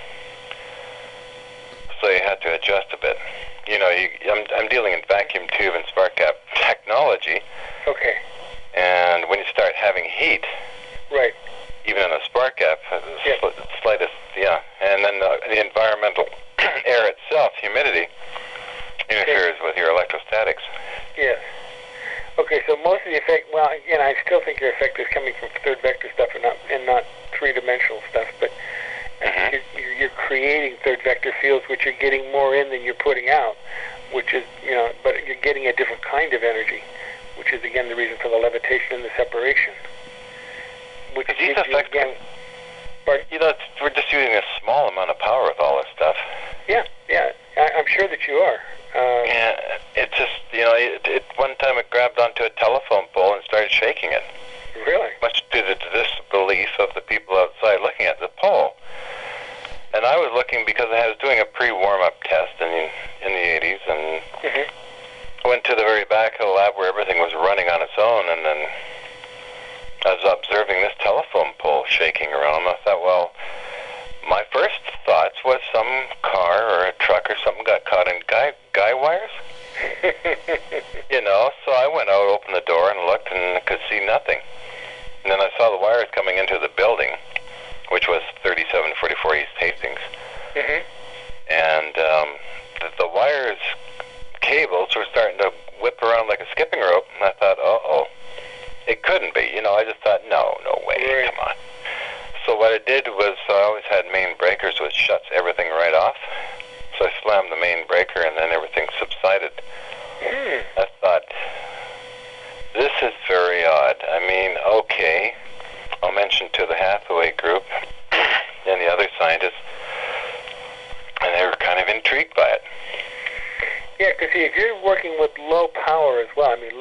So you had to adjust a bit. I'm dealing in vacuum tube and spark gap technology. Okay. And when you start having heat, right, even in a spark gap, the slightest, and then the environmental air itself, humidity, interferes with your electrostatics. Yes. Okay, so most of the effect, well, again, I still think your effect is coming from third vector stuff and not three-dimensional stuff, but you're creating third vector fields, which you're getting more in than you're putting out, which is, but you're getting a different kind of energy, which is, again, the reason for the levitation and the separation. Which these effects, again, we're just using a small amount of power with all this stuff. Yeah, I'm sure that you are. It just, it one time it grabbed onto a telephone pole and started shaking it. Really? Much to the disbelief of the people outside looking at the pole. And I was looking because I was doing a pre-warm-up test in the 80s, and went to the very back of the lab where everything was running on its own, and then I was observing this telephone pole shaking around. I thought, well, my first thoughts was some car or a truck or something got caught in guy wires. So I went out, opened the door, and looked, and could see nothing. And then I saw the wires coming into the building, which was 3744 East Hastings. And the wires, cables were starting to whip around like a skipping rope, and I thought, uh-oh. It couldn't be. I just thought, no way, right. Come on. So what I did was I always had main breakers, which shuts everything right off. So I slammed the main breaker, and then everything subsided. I thought, this is very odd. I mean, okay, I'll mention to the Hathaway group and the other scientists, and they were kind of intrigued by it. Yeah, because if you're working with low power as well, then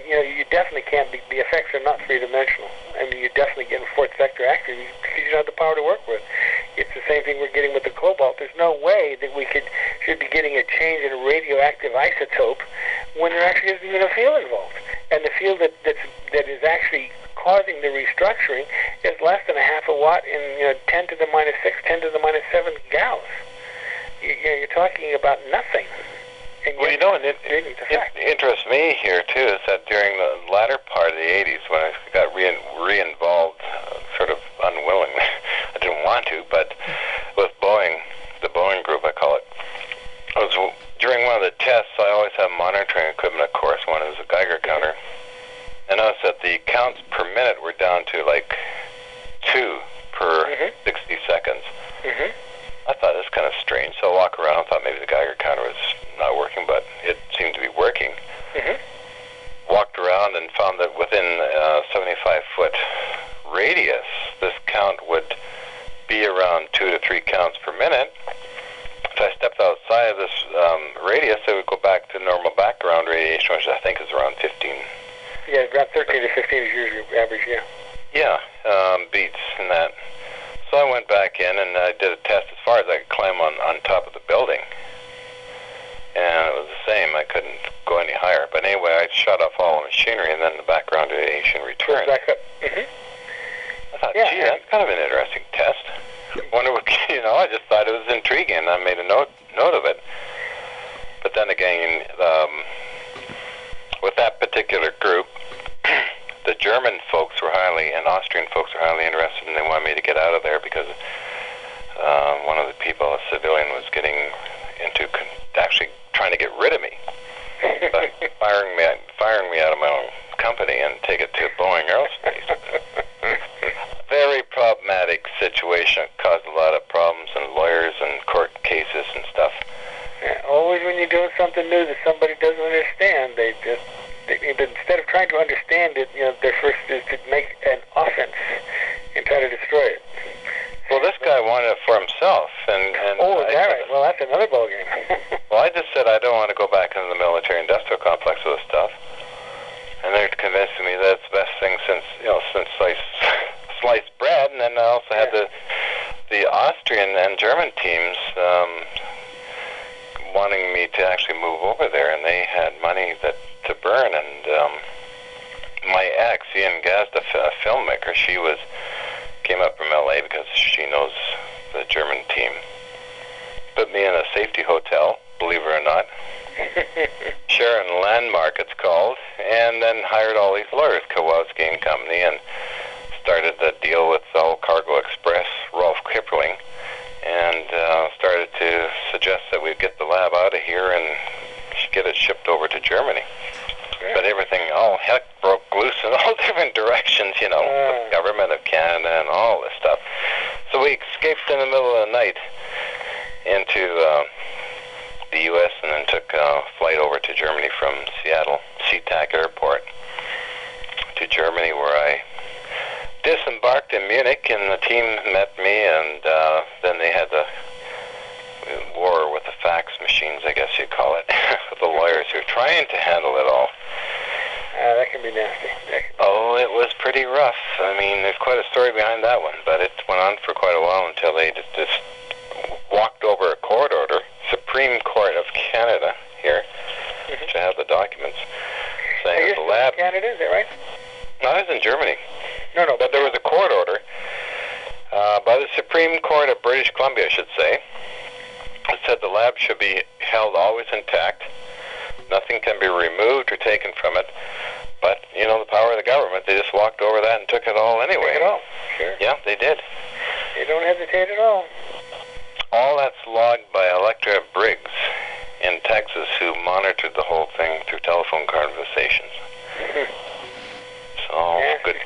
you definitely can't be. The effects are not three-dimensional. You're definitely getting fourth vector active because you don't have the power to work with. It's the same thing we're getting with the cobalt. There's no way that we should be getting a change in a radioactive isotope when there actually isn't even a field involved, and the field that is actually causing the restructuring is less than a half a watt in 10 to the minus 6, 10 to the minus 7 gauss. You're talking about nothing. Well, it interests me here, too, is that during the latter part of the 80s, when I got re-involved, sort of unwillingly, I didn't want to, but with Boeing, the Boeing group, I call it, during one of the tests, I always have monitoring equipment, of course. One is a Geiger counter. And I noticed that the counts per minute were down to, 2 per 60 seconds. I thought this was kind of strange, so I walked around and thought maybe the Geiger counter was not working, but it seemed to be working. Walked around and found that within a 75-foot radius, this count would be around 2 to 3 counts per minute. If I stepped outside of this radius, it would go back to normal background radiation, which I think is around 15. Yeah, around 13 to 15 is usually average, yeah. Yeah, beats and that. So I went back in and I did a test as far as I could climb on top of the building. And it was the same. I couldn't go any higher. But anyway, I shut off all the machinery, and then the background radiation returned. Back up. I thought, gee, that's kind of an interesting test. Wonder what, I just thought it was intriguing, and I made a note of it. But then again, with that particular group, the German folks were and Austrian folks were highly interested, and they wanted me to get out of there because one of the people, a civilian, was getting into actually trying to get rid of me, firing me out of my own company and take it to Boeing Aerospace. Very problematic situation. It caused a lot of problems and lawyers and court cases and stuff. Yeah, always when you're doing something new that somebody doesn't understand, instead of trying to understand it, their first is to make an offense and try to destroy it. Well, this guy wanted it for himself, and is that right? Well, that's another ballgame. Well, I just said I don't want to go back into the military-industrial complex with this stuff. wanting me to actually move over there, and they had money to burn. And my ex, Ian Gazda, a filmmaker, came up from LA because she knows the German team. Put me in a safety hotel, believe it or not. Sharon Landmark, it's called, and then hired all these lawyers, Kowalski and Company, and started the deal with All Cargo Express, Rolf Kipling, and started to suggest that we get the lab out of here and get it shipped over to Germany. Yeah. But everything, all heck broke loose in all different directions, the government of Canada and all this stuff. So we escaped in the middle of the night into the U.S. and then took a flight over to Germany from Seattle, SeaTac Airport, to Germany, where I disembarked in Munich, and the team met me, and then they had the war with the fax machines, I guess you'd call it, with the lawyers who are trying to handle it all. That can be nasty. Oh, it was pretty rough. I mean, there's quite a story behind that one, but it went on for quite a while until they just walked over a court order, Supreme Court of Canada here, to have the documents saying that the lab... Canada, is that right? No, I was in Germany. No, but there was a court order by the Supreme Court of British Columbia, I should say. It said the lab should be held always intact. Nothing can be removed or taken from it. But, the power of the government, they just walked over that and took it all anyway. Took it all, sure. Yeah, they did. They don't hesitate at all. All that's logged by Electra Briggs in Texas, who monitored the whole thing through telephone conversations. So, good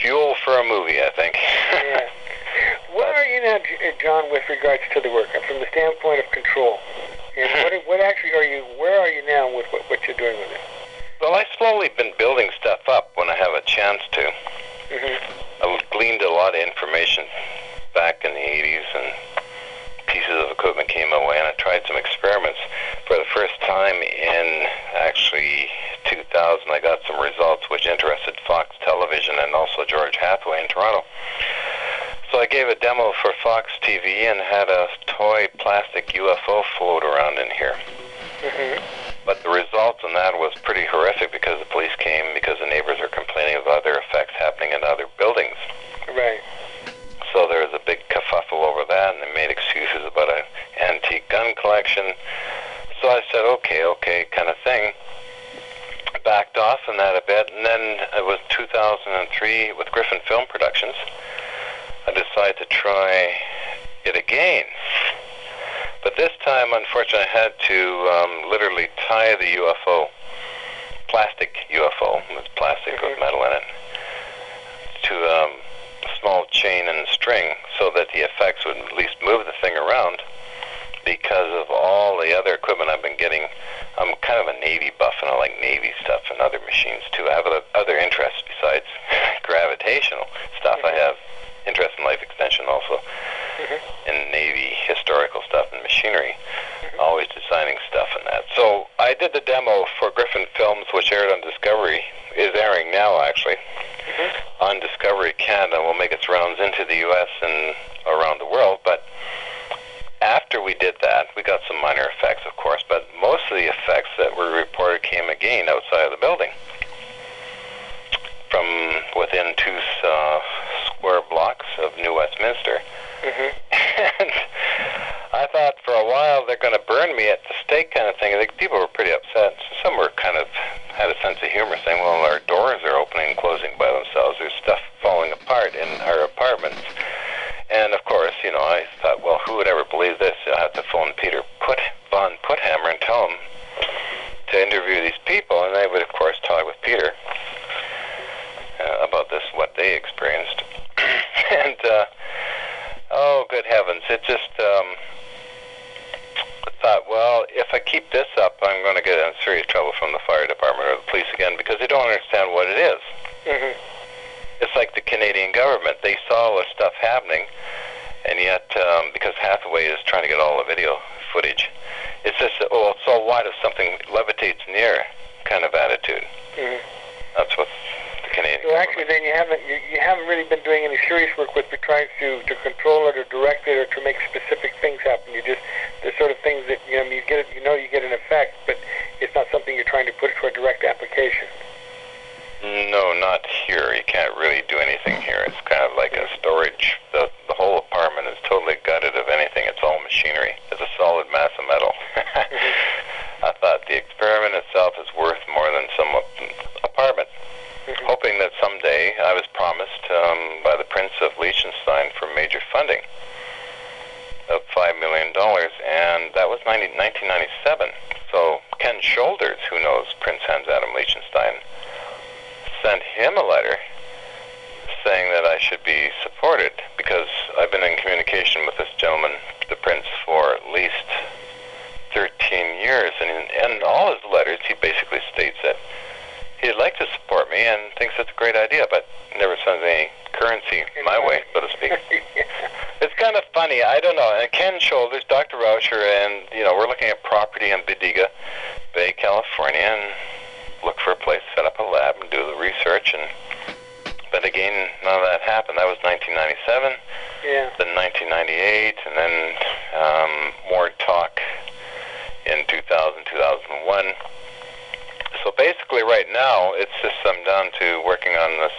fuel for a movie, I think. Yeah. Where are you now, John, with regards to the work, from the standpoint of control? And what actually where are you now with what you're doing with it? Well, I've slowly been building stuff up when I have a chance to. I've gleaned a lot of information back in the 80s, and pieces of equipment came my way, and I tried some experiments. For the first time in actually 2000, I got some results which interested Fox Television and also George Hathaway in Toronto. So I gave a demo for Fox TV and had a toy plastic UFO float around in here. But the results on that was pretty horrific because the police came because the neighbors were complaining of other effects happening in other buildings. Right. So there was a big kerfuffle over that, and they made excuses about an antique gun collection. So I said, okay, kind of thing. Backed off on that a bit, and then it was 2003 with Griffin Film Productions. I decided to try it again. But this time, unfortunately, I had to literally tie the UFO, plastic UFO, with plastic with metal in it, to a small chain and string so that the effects would at least move the thing around. Because of all the other equipment I've been getting, I'm kind of a Navy buff, and I like Navy stuff and other machines too. I have other interests besides gravitational stuff. I have interest in life extension also, in Navy historical stuff and machinery, always designing stuff and that. So I did the demo for Griffin Films, which aired on Discovery, is airing now actually, on Discovery Canada. Will make its rounds into the U.S. and around the world, but after we did that, we got some minor effects, of course, but most of the effects that were reported came again outside of the building, from within two square blocks of New Westminster. And I thought for a while they're going to burn me at the stake kind of thing. I think people were pretty upset. Some were kind of had a sense of humor, saying, well, our doors are opening and closing by themselves. There's stuff falling apart in our apartments. And of course, I thought, well, who would ever believe this? I'll have to phone Peter Von Puthammer and tell him to interview these people. And they would, of course, talk with Peter about this, what they experienced. And, oh, good heavens, it just, I thought, well, if I keep this up, I'm going to get in serious trouble from the fire department or the police again, because they don't understand what it is. It's like the Canadian government. They saw all this stuff happening, and yet, because Hathaway is trying to get all the video footage, it's just, oh, so what if something levitates in the air kind of attitude. That's what the Canadian So actually, then you haven't really been doing any serious work with trying to control it or direct it or to make specific things happen. You just the sort of things that you get. You get an effect, but it's not something you're trying to put for a direct application. No, not here. You can't really do anything here. It's kind of like a storage. The whole apartment is totally gutted of anything. It's all machinery. It's a solid mass of metal. I thought the experiment itself is worth more than some apartment. Hoping that someday, I was promised by the Prince of Liechtenstein for major funding of $5 million, and that was 1997. So Ken Shoulders, who knows Prince Hans Adam Liechtenstein, sent him a letter saying that I should be supported, because I've been in communication with this gentleman, the Prince, for at least 13 years, and in all his letters he basically states that he'd like to support me and thinks it's a great idea, but never sends any currency my way, so to speak. It's kind of funny. I don't know. And Ken Shoulders, Dr. Rauscher, and we're looking at property in Bodega Bay, California, and look for a place to set up a lab and do the research. But again, none of that happened. That was 1997, then 1998, and then more talk in 2000, 2001. So basically right now, it's just I'm down to working on this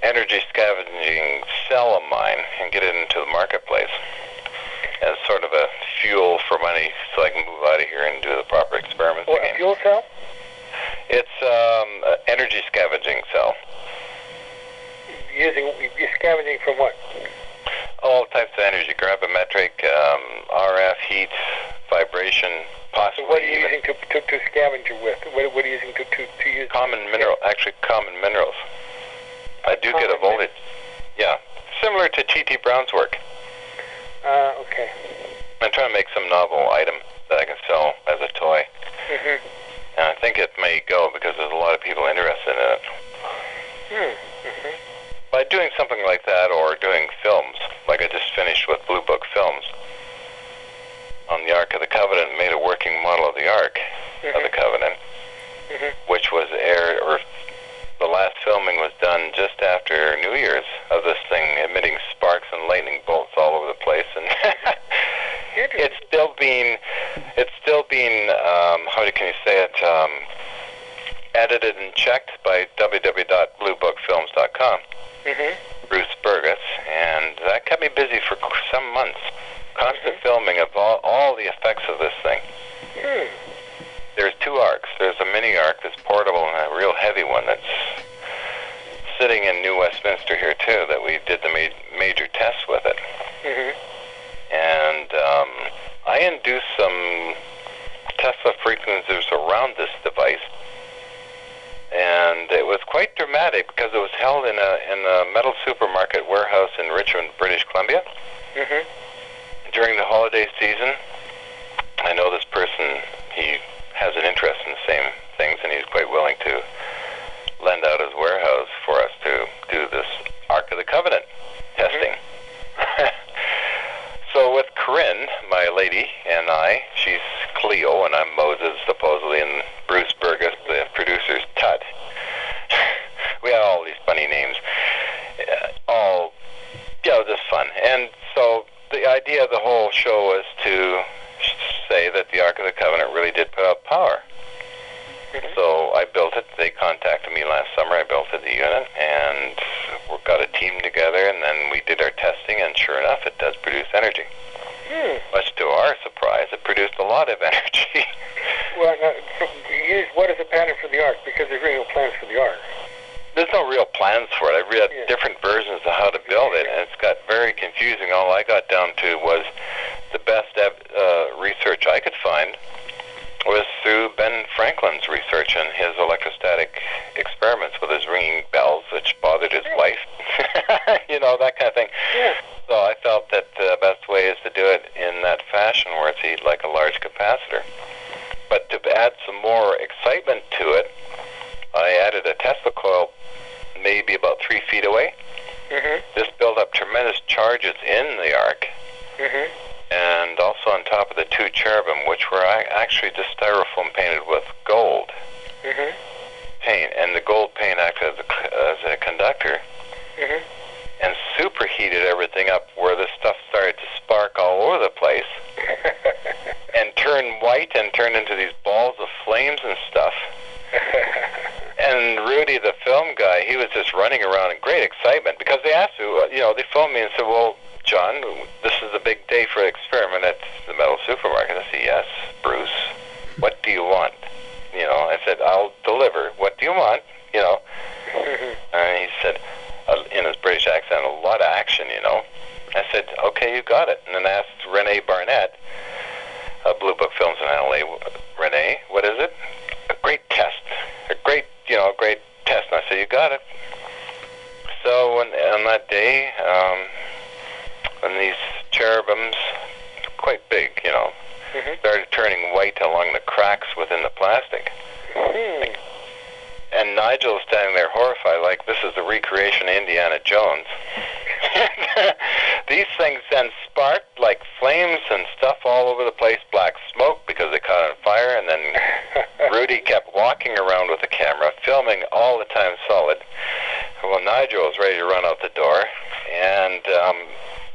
energy scavenging cell of mine and get it into the marketplace as sort of a fuel for money so I can move out of here and do the proper experiments again. A fuel cell? It's an energy scavenging cell. You're scavenging from what? All types of energy, gravimetric, RF, heat, vibration, possibly. So what are you using to scavenge it with? What are you using to use? Common minerals. I do get a voltage. Yeah, similar to T.T. Brown's work. Okay. I'm trying to make some novel item that I can sell as a toy. Mm-hmm. And I think it may go because there's a lot of people interested in it. Mm-hmm. By doing something like that, or doing films, like I just finished with Blue Book Films, on the Ark of the Covenant, made a working model of the Ark of the Covenant, which was aired, or the last filming was done just after New Year's, of this thing emitting sparks and lightning bolts all over the place, and it's still being, how can you say it, edited and checked by www.bluebookfilms.com. Bruce Burgess, and that kept me busy for some months. Constant filming of all the effects of this thing. There's two arcs. There's a mini arc that's portable and a real heavy one that's sitting in New Westminster here too, that we did the major tests with it. And I induced some Tesla frequencies around this device, and it was quite dramatic because it was held in a metal supermarket warehouse in Richmond, British Columbia. During the holiday season. I know this person, he has an interest in the same things, and he's quite willing to lend out his warehouse for us to do this Ark of the Covenant testing. So with Corinne, my lady, and I, she's Cleo, and I'm Moses, supposedly, and Bruce Burgess, the producer's Tut. We had all these funny names. All, just fun. And so the idea of the whole show was to say that the Ark of the Covenant really did put out power. So I built it. They contacted me last summer. I built the unit, and we got a team together, and then we did our testing, and sure enough, it does produce energy. Much to our surprise, it produced a lot of energy. Well, what is the pattern for the Ark? Because there's really no plans for the Ark. There's no real plans for it. I've read different versions of how to build it, and it's got very confusing. All I got down to was the best research I could find was through Ben Franklin's research and his electrostatic experiments with his ringing bells, which bothered his wife. That kind of thing. So I felt that the best way is to do it in that fashion where it's like a large capacitor. But to add some more excitement to it, I added a Tesla coil maybe about 3 feet away. This built up tremendous charges in the Ark. And also on top of the two cherubim, which were actually just styrofoam painted with gold paint. And the gold paint acted as a conductor. and superheated everything up where the stuff started to spark all over the place and turn white and turn into these balls of flames and stuff. And Rudy, the film guy, he was just running around in great excitement because they asked me, they phoned me and said, well, John, this is a big day for the experiment at the metal supermarket. I said, yes, Bruce, what do you want? I said, I'll deliver. What do you want? And he said, in his British accent, a lot of action, I said, okay, you got it. And then I asked Renee Barnett, Blue Book Films in LA, Renee, what is it? A great test. A great test. And I said, you got it. So on that day, when these cherubims, quite big, started turning white along the cracks within the plastic. And Nigel was standing there horrified, like this is the recreation of Indiana Jones. These things then sparked like flames and stuff all over the place, black smoke because they caught on fire, and then Rudy kept walking around with the camera, filming all the time solid. Well, Nigel was ready to run out the door, and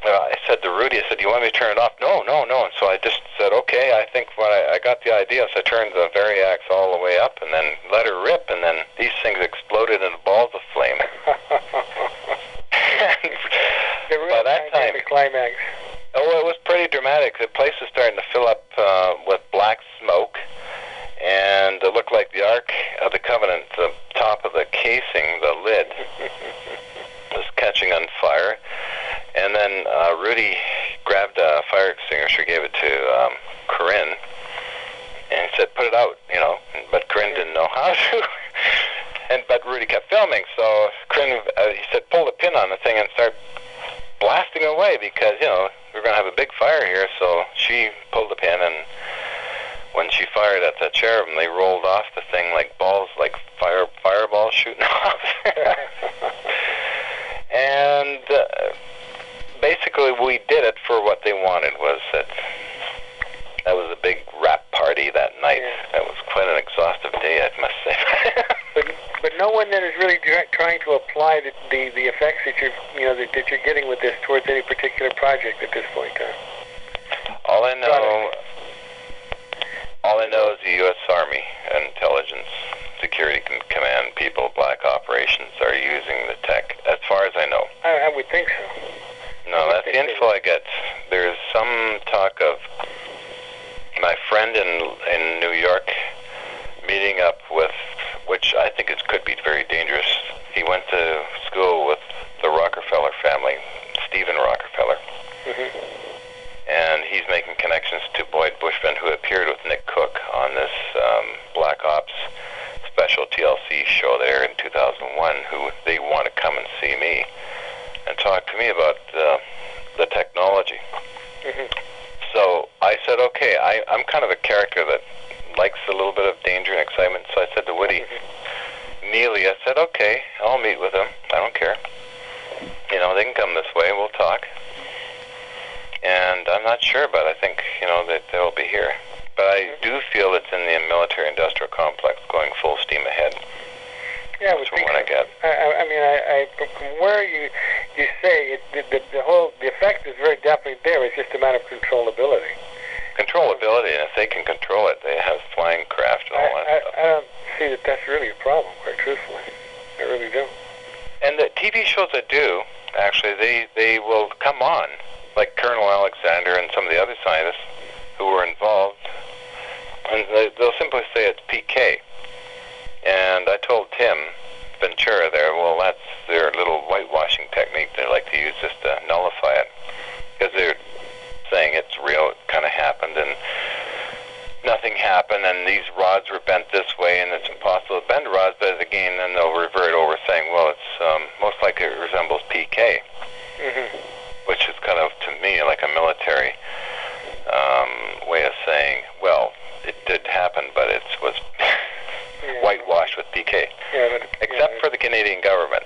I said to Rudy, do you want me to turn it off? No. And so I just said, okay, I think I got the idea. So I turned the Variax all the way up and then let her rip, and then these things exploded into balls of flame. The real by that time, climax. Oh, it was pretty dramatic. The place was starting to fill up with black smoke, and it looked like the Ark of the Covenant, the top of the casing, the lid, was catching on fire. And then Rudy grabbed a fire extinguisher, gave it to Corinne, and he said, put it out, but Corinne didn't know how to. But Rudy kept filming, so Corinne, he said, pull the pin on the thing and start blasting away because, we're going to have a big fire here. So she pulled the pin, and when she fired at the cherubim, they rolled off the thing like balls, like fireballs shooting off. And basically we did it for what they wanted. That was a big rap party that night. Yeah. That was quite an exhaustive day, I must say. but no one that is really trying to apply the effects that you're getting with this towards any particular project at this point. All I know is the U.S. Army Intelligence Security Command people, Black Operations, are using the tech, as far as I know. I would think so. No, that's the info I get. There's some talk of my friend in New York meeting up with, which I think could be very dangerous. He went to school with the Rockefeller family, Stephen Rockefeller. Mm-hmm. And he's making connections to Boyd Bushman, who appeared with Nick Cook on this Black Ops special TLC show there in 2001, who they want to come and see me and talk to me about the technology. Mm-hmm. So I said, okay, I'm kind of a character that likes a little bit of danger and excitement, so I said to Woody, Neely, I said, okay, I'll meet with them. I don't care. They can come this way, we'll talk. And I'm not sure, but I think, that they'll be here. But I do feel it's in the military-industrial complex going full steam ahead. Yeah, I would think so. I get. From where you say the effect is very definitely there. It's just a matter of controllability. Controllability, and if they can control it, they have flying craft and all that stuff. I don't see that that's really a problem, quite truthfully. I really do. And the TV shows that do, actually, they will come on, like Colonel Alexander and some of the other scientists who were involved, and they'll simply say it's PK. And I told Tim Ventura there, well, that's their little whitewashing technique they like to use just to nullify it. Because they're saying it's real, it kind of happened, and nothing happened, and these rods were bent this way, and it's impossible to bend rods, but again, then they'll revert over saying, well, it's most likely it resembles PK, which is kind of, to me, like a military way of saying, well, it did happen, but it was whitewashed with PK. Except for the Canadian government,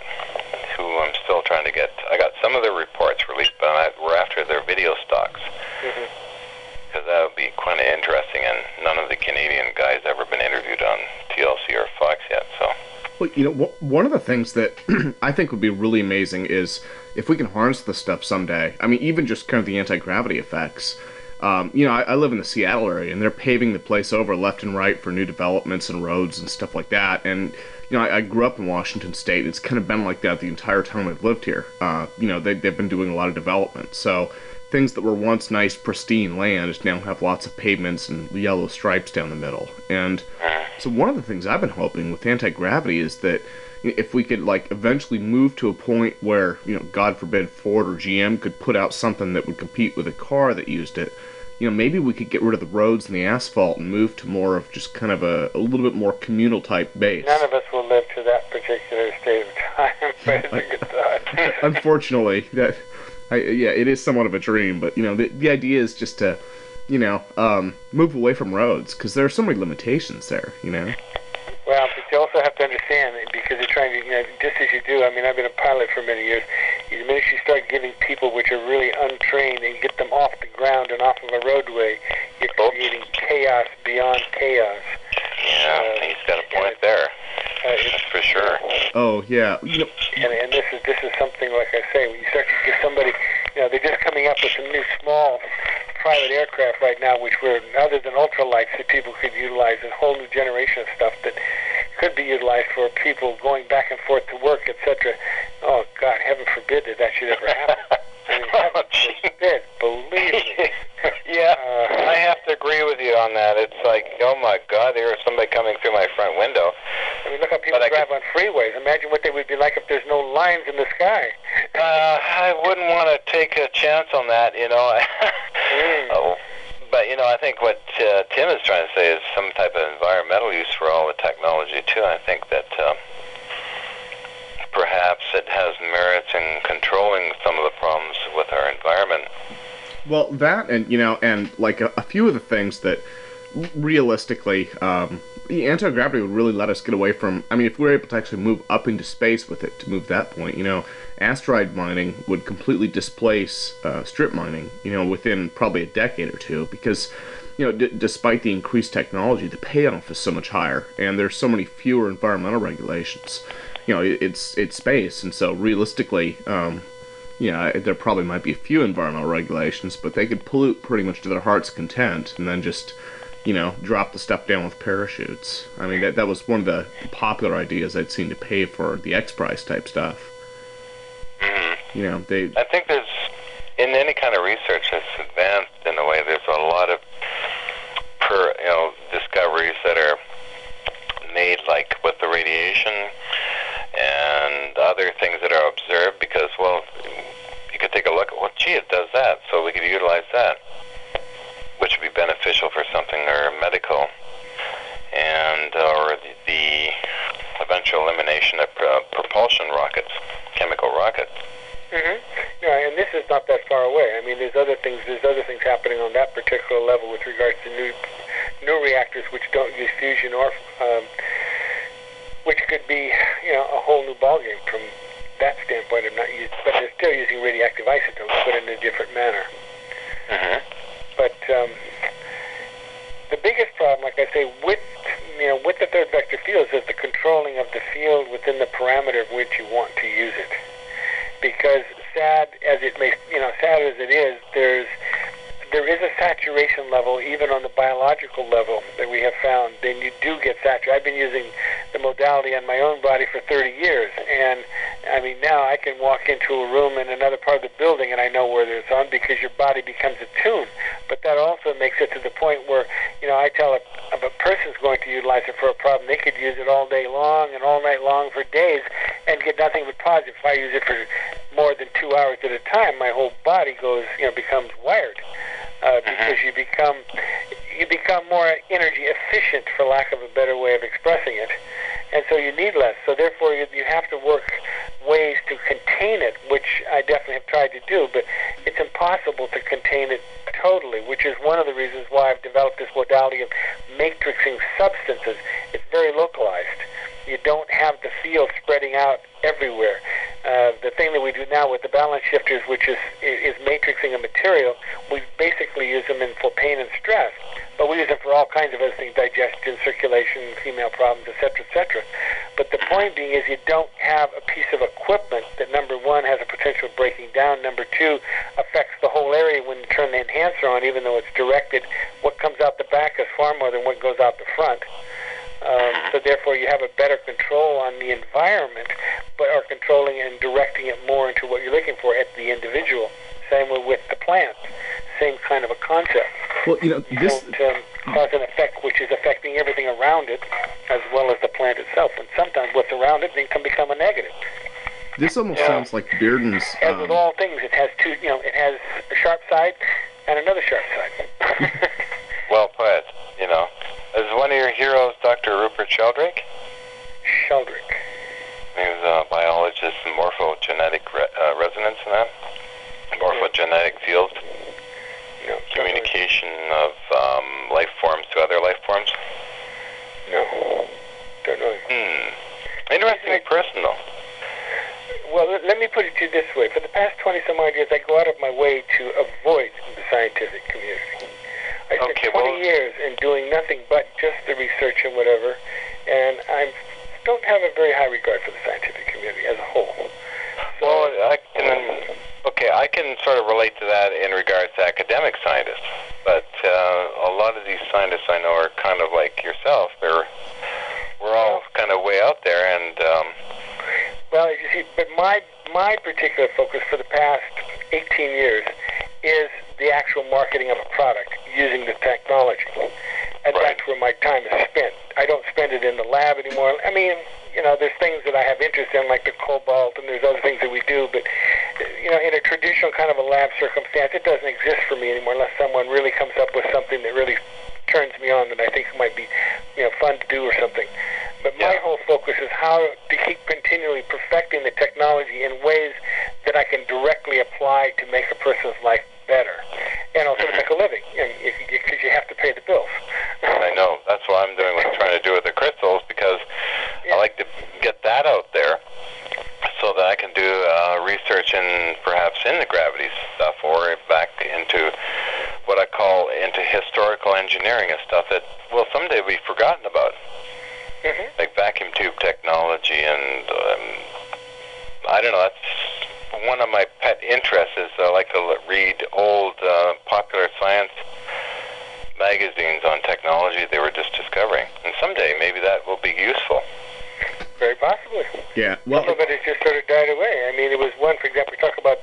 who I'm still trying to get. I got some of their reports released, but we're after their video stocks. Because that would be quite interesting, and none of the Canadian guys ever been interviewed on TLC or Fox yet, so. Well, one of the things that I think would be really amazing is if we can harness this stuff someday. I mean, even just kind of the anti-gravity effects. I live in the Seattle area, and they're paving the place over left and right for new developments and roads and stuff like that. And I grew up in Washington State. It's kind of been like that the entire time I've lived here. They've been doing a lot of development, so things that were once nice, pristine land now have lots of pavements and yellow stripes down the middle. And so one of the things I've been hoping with anti-gravity is that if we could eventually move to a point where, God forbid, Ford or GM could put out something that would compete with a car that used it, maybe we could get rid of the roads and the asphalt and move to more of just kind of a little bit more communal type base. None of us will live to that particular state of time, but it's a good thought. Unfortunately, it is somewhat of a dream, but the idea is just to move away from roads, because there are so many limitations there. Well, but you also have to understand, because you're trying to, just as you do, I mean, I've been a pilot for many years, the minute you start giving people which are really untrained and get them off the ground and off of a roadway, you're creating chaos beyond chaos. Yeah, he's got a point there. That's for sure. Oh, yeah. And this is something, like I say, when you start to give somebody, they're just coming up with some new small private aircraft right now, which were, other than ultralights, that people could utilize, a whole new generation of stuff that could be utilized for people going back and forth to work, etc. Oh, God, heaven forbid that should ever happen. I mean, heaven forbid, believe me. Yeah, I have to agree with you on that. It's like, oh my God, there is somebody coming through my front window. I mean, look how people drive on freeways. Imagine what they would be like if there's no lines in the sky. I wouldn't want to take a chance on that, But, I think what Tim is trying to say is some type of environmental use for all the technology, too. I think that perhaps it has merits in controlling some of the problems with our environment. Well, that and like a few of the things that realistically, the anti-gravity would really let us get away from. I mean, if we were able to actually move up into space with it to move that point, asteroid mining would completely displace strip mining, within probably a decade or two, because despite the increased technology, the payoff is so much higher, and there's so many fewer environmental regulations. It's space, and so realistically, there probably might be a few environmental regulations, but they could pollute pretty much to their heart's content, and then just, drop the stuff down with parachutes. I mean, that was one of the popular ideas I'd seen to pay for the X Prize type stuff. Mm-hmm. I think there's, in any kind of research that's advanced in a way, there's a lot of, discoveries that are made, like with the radiation and other things that are observed, because, you could take a look at, gee, it does that, so we could utilize that, which would be beneficial for something or medical, and or the eventual elimination of propulsion rockets, chemical rockets. Mm-hmm. Yeah, and this is not that far away. I mean, there's other things happening on that particular level with regards to new reactors which don't use fusion or which could be, a whole new ballgame from that standpoint of not using, but they're still using radioactive isotopes, but in a different manner. Mm-hmm. But the biggest problem, like I say, with the third vector fields is the controlling of the field within the parameter of which you want to use it. Because sad as it is, there is a saturation level, even on the biological level, that we have found. Then you do get saturated. I've been using the modality on my own body for 30 years, and I mean, now I can walk into a room in another part of the building and I know where it's on, because your body becomes attuned. But that also makes it to the point where, I tell if a person's going to utilize it for a problem, they could use it all day long and all night long for days and get nothing but positive. If I use it for more than 2 hours at a time, my whole body becomes wired. Because you become more energy efficient, for lack of a better way of expressing it, and so you need less. So therefore, you have to work ways to contain it, which I definitely have tried to do, but it's impossible to contain it totally, which is one of the reasons why I've developed this modality of matrixing substances. It's very localized. You don't have the field spreading out everywhere. The thing that we do now with the balance shifters, which is matrixing a material, we basically use them for pain and stress, but we use them for all kinds of other things, digestion, circulation, female problems, etc., etc. But the point being is you don't have a piece of equipment that, number one, has a potential of breaking down, number two, affects the whole area when you turn the enhancer on, even though it's directed. What comes out the back is far more than what goes out the front. So therefore you have a better control on the environment, but are controlling and directing it more into what you're looking for at the individual. Same with the plant. Same kind of a concept. Well, this... Don't cause an effect which is affecting everything around it, as well as the plant itself. And sometimes what's around it can become a negative. This almost sounds like Bearden's... As with all things, it has two, it has a sharp side and another sharp side. Well put, Is one of your heroes Dr. Rupert Sheldrake? Sheldrake. He was a biologist in morphogenetic resonance and that. Morphogenetic field. No. Communication of life forms to other life forms. No. Don't know. Interesting person, though. Well, let me put it to you this way. For the past 20-some odd years, I go out of my way to avoid the scientific community. I spent 20 years in doing nothing but just the research and whatever, and I don't have a very high regard for the scientific community as a whole. So, well, I can sort of relate to that in regards to academic scientists, but a lot of these scientists I know are kind of like yourself. We're all kind of way out there, and... Well, you see, but my particular focus for the past 18 years is the actual marketing of a product using the technology. And that's where my time is spent. I don't spend it in the lab anymore. I mean, there's things that I have interest in, like the cobalt, and there's other things that we do, but, in a traditional kind of a lab circumstance, it doesn't exist for me anymore unless someone really comes up with something that really turns me on that I think might be, fun to do or something. But my whole focus is how to keep continually perfecting the technology in ways that I can directly apply to make a person's life better, and also to make a living, because you have to pay the bills. I know. That's what I'm doing, trying to do with the crystals, because I like to get that out there so that I can do research in perhaps in the gravity stuff, or back into what I call into historical engineering and stuff that will someday be forgotten about. Like vacuum tube technology, and I don't know, that's one of my pet interests. Is I like to read old popular science magazines on technology they were just discovering, and someday maybe that will be useful. Very possibly. Yeah, well... Some of it has just sort of died away. I mean, it was one, for example, we talk about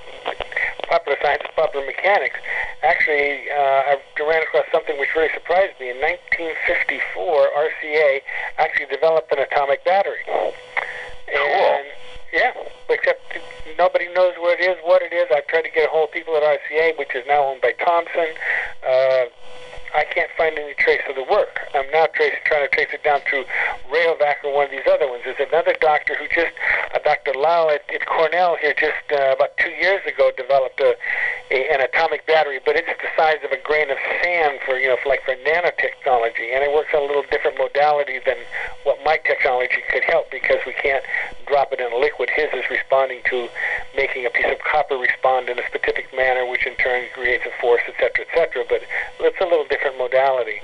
popular science, popular mechanics. Actually, I ran across something which really surprised me. In 1954, RCA actually developed an atomic battery. And, yeah, except nobody knows where it is, what it is. I've tried to get a hold of people at RCA, which is now owned by Thomson. I can't find any trace of the work. I'm now trying to trace it down through Rayovac or one of these other ones. There's another doctor who Dr. Lau at Cornell here just about 2 years ago developed an atomic battery, but it's the size of a grain of sand for nanotechnology, and it works on a little different modality than what my technology could help, because we can't drop it in a liquid. His is responding to making a piece of copper respond in a specific manner, which in turn creates a force, etc., etc., but it's a little different modality.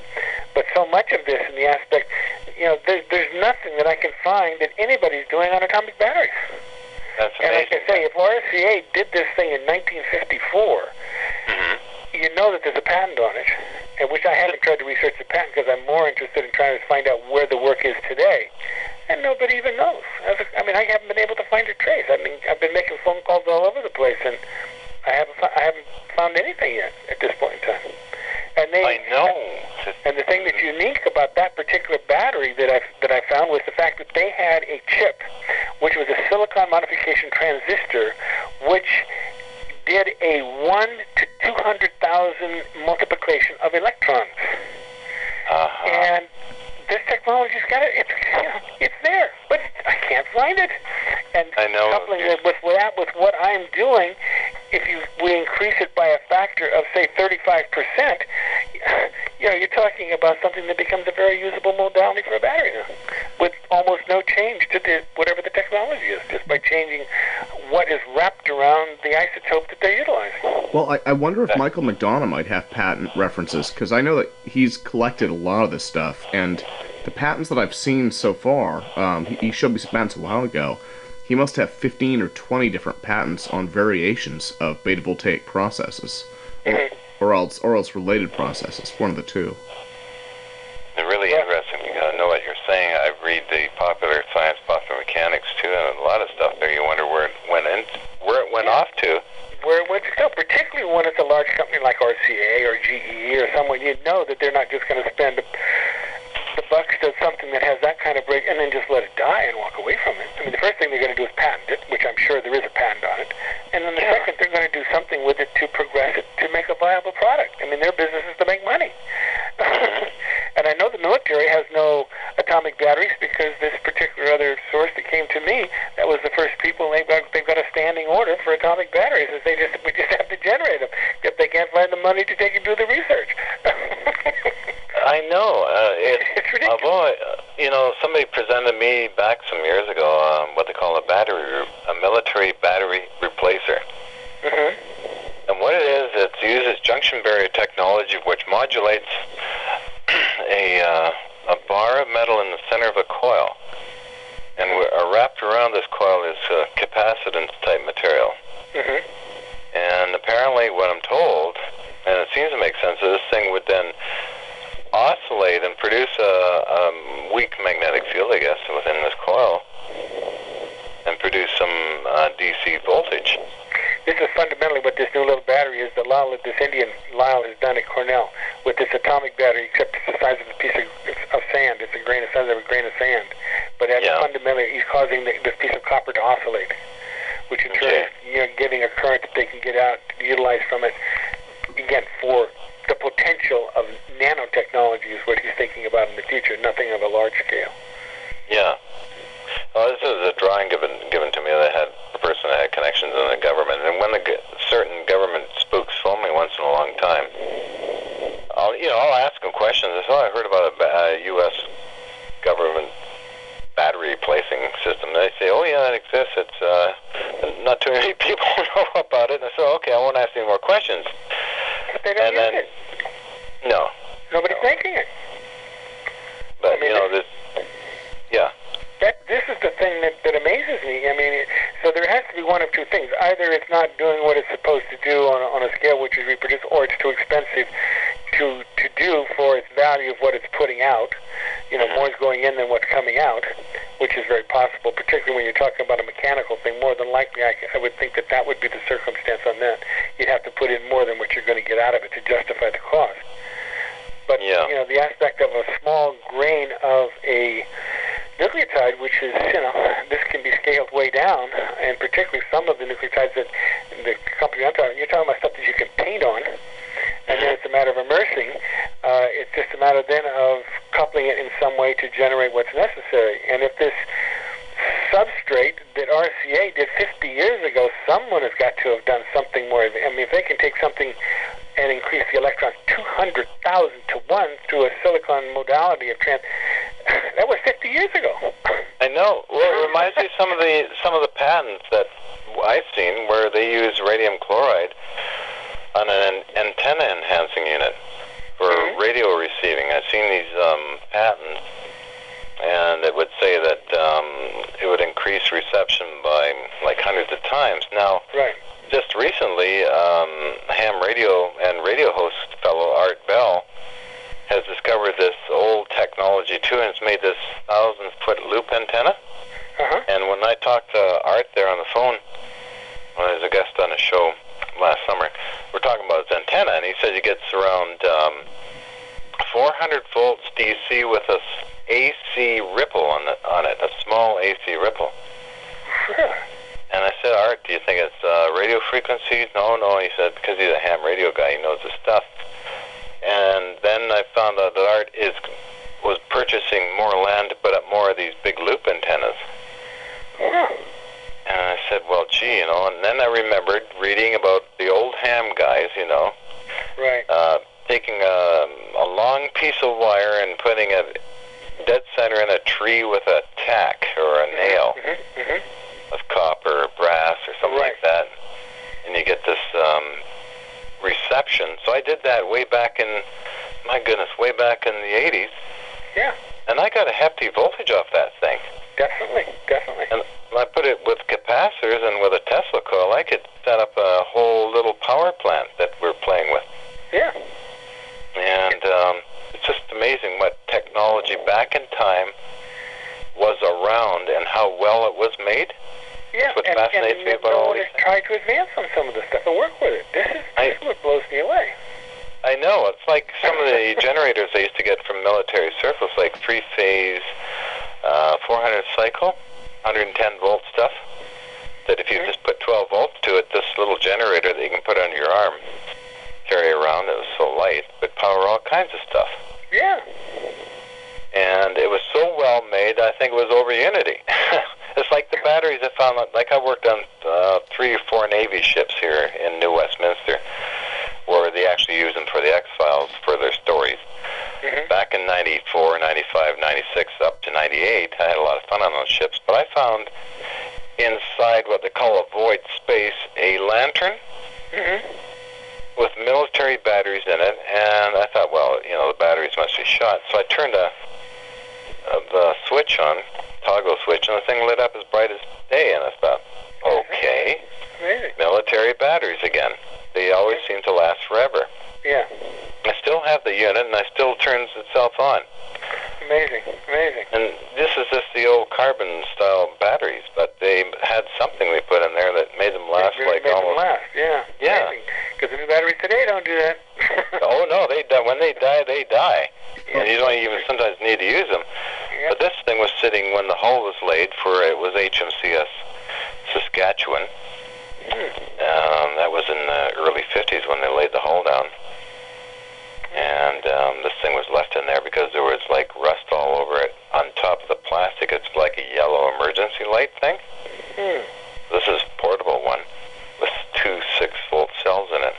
But so much of this in the aspect, there's nothing that I can find that anybody's doing on atomic batteries. That's amazing. And like I say, if RCA did this thing in 1954, you know that there's a patent on it, and which I haven't tried to research the patent because I'm more interested in trying to find out where the work is today. And nobody even knows. I haven't been able to find a trace. I mean, I've been making phone calls all over the place, and I haven't found anything yet at this point in time. I know. And the thing that's unique about that particular battery that I found was the fact that they had a chip, which was a silicon modification transistor, which did a 1 to 200,000 multiplication of electrons. And this technology's got it. It's there, but I can't find it. And I know. Coupling it with what I'm doing, if we increase it by a factor of say 35%, you're talking about something that becomes a very usable modality for a battery now, with almost no change to whatever the technology is, just by changing what is wrapped around the isotope that they're utilizing. Well, I wonder if Michael McDonough might have patent references, because I know that he's collected a lot of this stuff, and the patents that I've seen so far, he showed me some patents a while ago. He must have 15 or 20 different patents on variations of beta voltaic processes, or else related processes. One of the two. It's really interesting. I know what you're saying. I read the popular science, popular mechanics too, and a lot of stuff there. You wonder where it went off to. Where it went to go, particularly when it's a large company like RCA or GE or someone, you know that they're not just going to spend the bucks to something that has that kind of break and then just let it die and walk away from it. I mean, the first thing they're going to do is patent it, which I'm sure there is a patent on it. And then the second, they're going to do something with it to progress it to make a viable product. I mean, their business is to make money. And I know the military has no atomic batteries because this particular other source that came to me, that was the first people, they've got a standing order for atomic batteries. We just have to generate them if they can't find the money to take and do the research. I know. It's ridiculous. Although, somebody presented me back some years ago what they call a military battery replacer. And what it is, it uses junction barrier technology, which modulates a bar of metal in the center of a coil. And wrapped around this coil is capacitance-type material. And apparently, what I'm told, and it seems to make sense, is this thing would then oscillate and produce a weak magnetic field, I guess, within this coil, and produce some DC voltage. This is fundamentally what this new little battery is. This Indian Lyle has done at Cornell with this atomic battery, except it's the size of a piece of sand. It's the size of a grain of sand. But fundamentally, he's causing this piece of copper to oscillate, which in turn is giving a current that they can get out, utilize from it, again, for the potential of nanotechnology is what he's thinking about in the future, nothing of a large scale. Yeah. Well, this is a drawing given to me that had a person that had connections in the government, and when certain government spooks phone me once in a long time, I'll ask them questions. I said, I heard about a U.S. government battery replacing system. And they say, oh yeah, that exists. It's not too many people know about it. And I said, okay, I won't ask any more questions. But they don't use it. No. Nobody's making it. But, This is the thing that amazes me. I mean, so there has to be one of two things. Either it's not doing what it's supposed to do on a scale which is reproduced, or it's too expensive to do for its value of what it's putting out. More is going in than what's coming out, which is very possible, particularly when you're talking about a mechanical thing. More than likely, I would think that would be the circumstance on that. You'd have to put in more than what you're going to get out of it to justify the cost. But, the aspect of a small grain of a nucleotide, which is, this can be scaled way down, and particularly some of the nucleotides that the company I'm talking, you're talking about stuff that you can paint on, and then it's a matter of immersing. It's just a matter then of coupling it in some way to generate what's necessary. And if this substrate that RCA did 50 years ago, someone has got to have done something more. I mean, if they can take something and increase the electrons 200,000 to 1 through a silicon modality of that was 50 years ago. I know. Well, it reminds me of some of the patents that I've seen where they use radium chloride on an antenna enhancing unit for radio receiving. I've seen these patents, and it would say that it would increase reception by like hundreds of times. Now, just recently, ham radio and radio host fellow Art Bell has discovered this old technology too, and it's made this 1,000-foot loop antenna. And when I talked to Art there on the phone, when I was a guest on a show last summer, we're talking about his antenna, and he says he gets around 400 volts DC with a AC ripple on it, a small AC ripple. And I said, Art, do you think it's radio frequencies? No, he said, because he's a ham radio guy, he knows his stuff. And then I found out that Art was purchasing more land to put up more of these big loop antennas. And I said, well, gee, and then I remembered reading about the old ham guys, taking a long piece of wire and putting it dead center in a tree with a tack or a nail of copper or brass or something like that. And you get this reception. So I did that way back in the 80s. Yeah. And I got a hefty voltage off that thing. Definitely. And I put it with capacitors and with a Tesla coil. I could set up a whole little power plant that we're playing with. Yeah. And it's just amazing what technology back in time was around and how well it was made. Yeah, What fascinates me about no all one these has tried to advance on some of the stuff and work with it. This is what blows me away. I know. It's like some of the generators I used to get from military surplus, like three-phase 400 cycle, 110 volt stuff, that if you just put 12 volts to it, this little generator that you can put under your arm, carry around, it was so light, would power all kinds of stuff. Yeah. And it was so well made, I think it was over Unity. It's like the batteries I found, like I worked on 3 or 4 Navy ships here in New Westminster, where they actually use them for the X-Files for their stories. Mm-hmm. Back in 94, 95, 96, up to 98, I had a lot of fun on those ships, but I found inside what they call a void space a lantern with military batteries in it, and I thought, well, you know, the batteries must be shot, so I turned the switch on, toggle switch, and the thing lit up as bright as day, and I thought, okay, military batteries again. They always seem to last forever. Yeah. I still have the unit, and it still turns itself on. Amazing. And this is just the old carbon-style batteries, but they had something they put in there that made them last Made almost... them last, yeah. Yeah. Because the new batteries today don't do that. Oh, no, they die. When they die, they die. Yeah. And you don't even sometimes need to use them. Yeah. But this thing was sitting when the hull was laid for, it was HMCS Saskatchewan. That was in the early 50s when they laid the hull down. And this thing was left in there because there was like rust all over it. On top of the plastic, it's like a yellow emergency light thing. This is a portable one with 2 6-volt cells in it.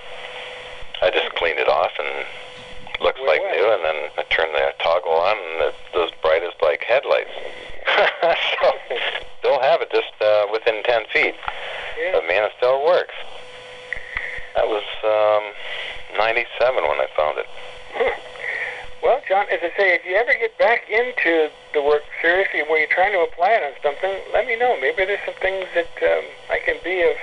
I just cleaned it off and looks like new, and then I turned the toggle on and it's as bright as like headlights. So still have it just within 10 feet. Yeah. But man, it still works. That was 97 when I found it. Well, John, as I say, if you ever get back into the work seriously where you're trying to apply it on something, let me know. Maybe there's some things that I can be of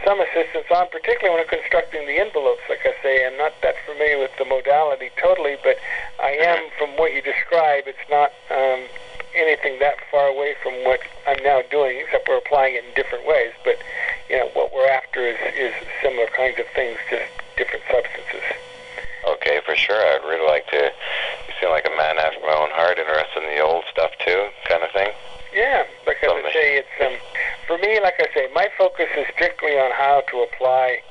some assistance on, particularly when I'm constructing the envelopes. Like I say, I'm not that familiar with the modality totally, but I am, from what you describe, it's not anything that far away from what I'm now doing, except we're applying it in different ways. But, you know, what we're after is similar kinds of things, just different substances. Okay, for sure. I'd really like to. You seem like a man after my own heart, interested in the old stuff too, kind of thing. Yeah, like as I say, it's for me. Like I say, my focus is strictly on how to apply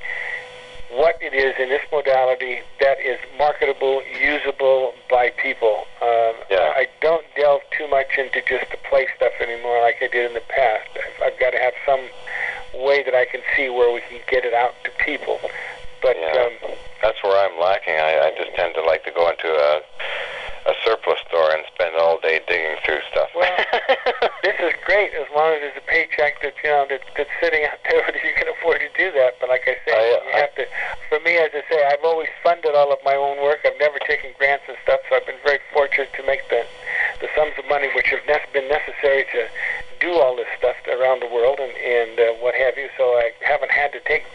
what it is in this modality that is marketable, usable by people. I don't delve too much into just the play stuff anymore like I did in the past. I've got to have some way that I can see where we can get it out to people. But that's where I'm lacking. I just tend to like to go into a surplus store and spend all day digging through stuff. Well, this is great as long as there's a paycheck that that's sitting out there that you can afford to do that. But like I say, you have to. For me, as I say, I've always funded all of my own work. I've never taken grants and stuff, so I've been very fortunate to make the sums of money which have been necessary to do all this stuff around the world and what have you. So I haven't had to take,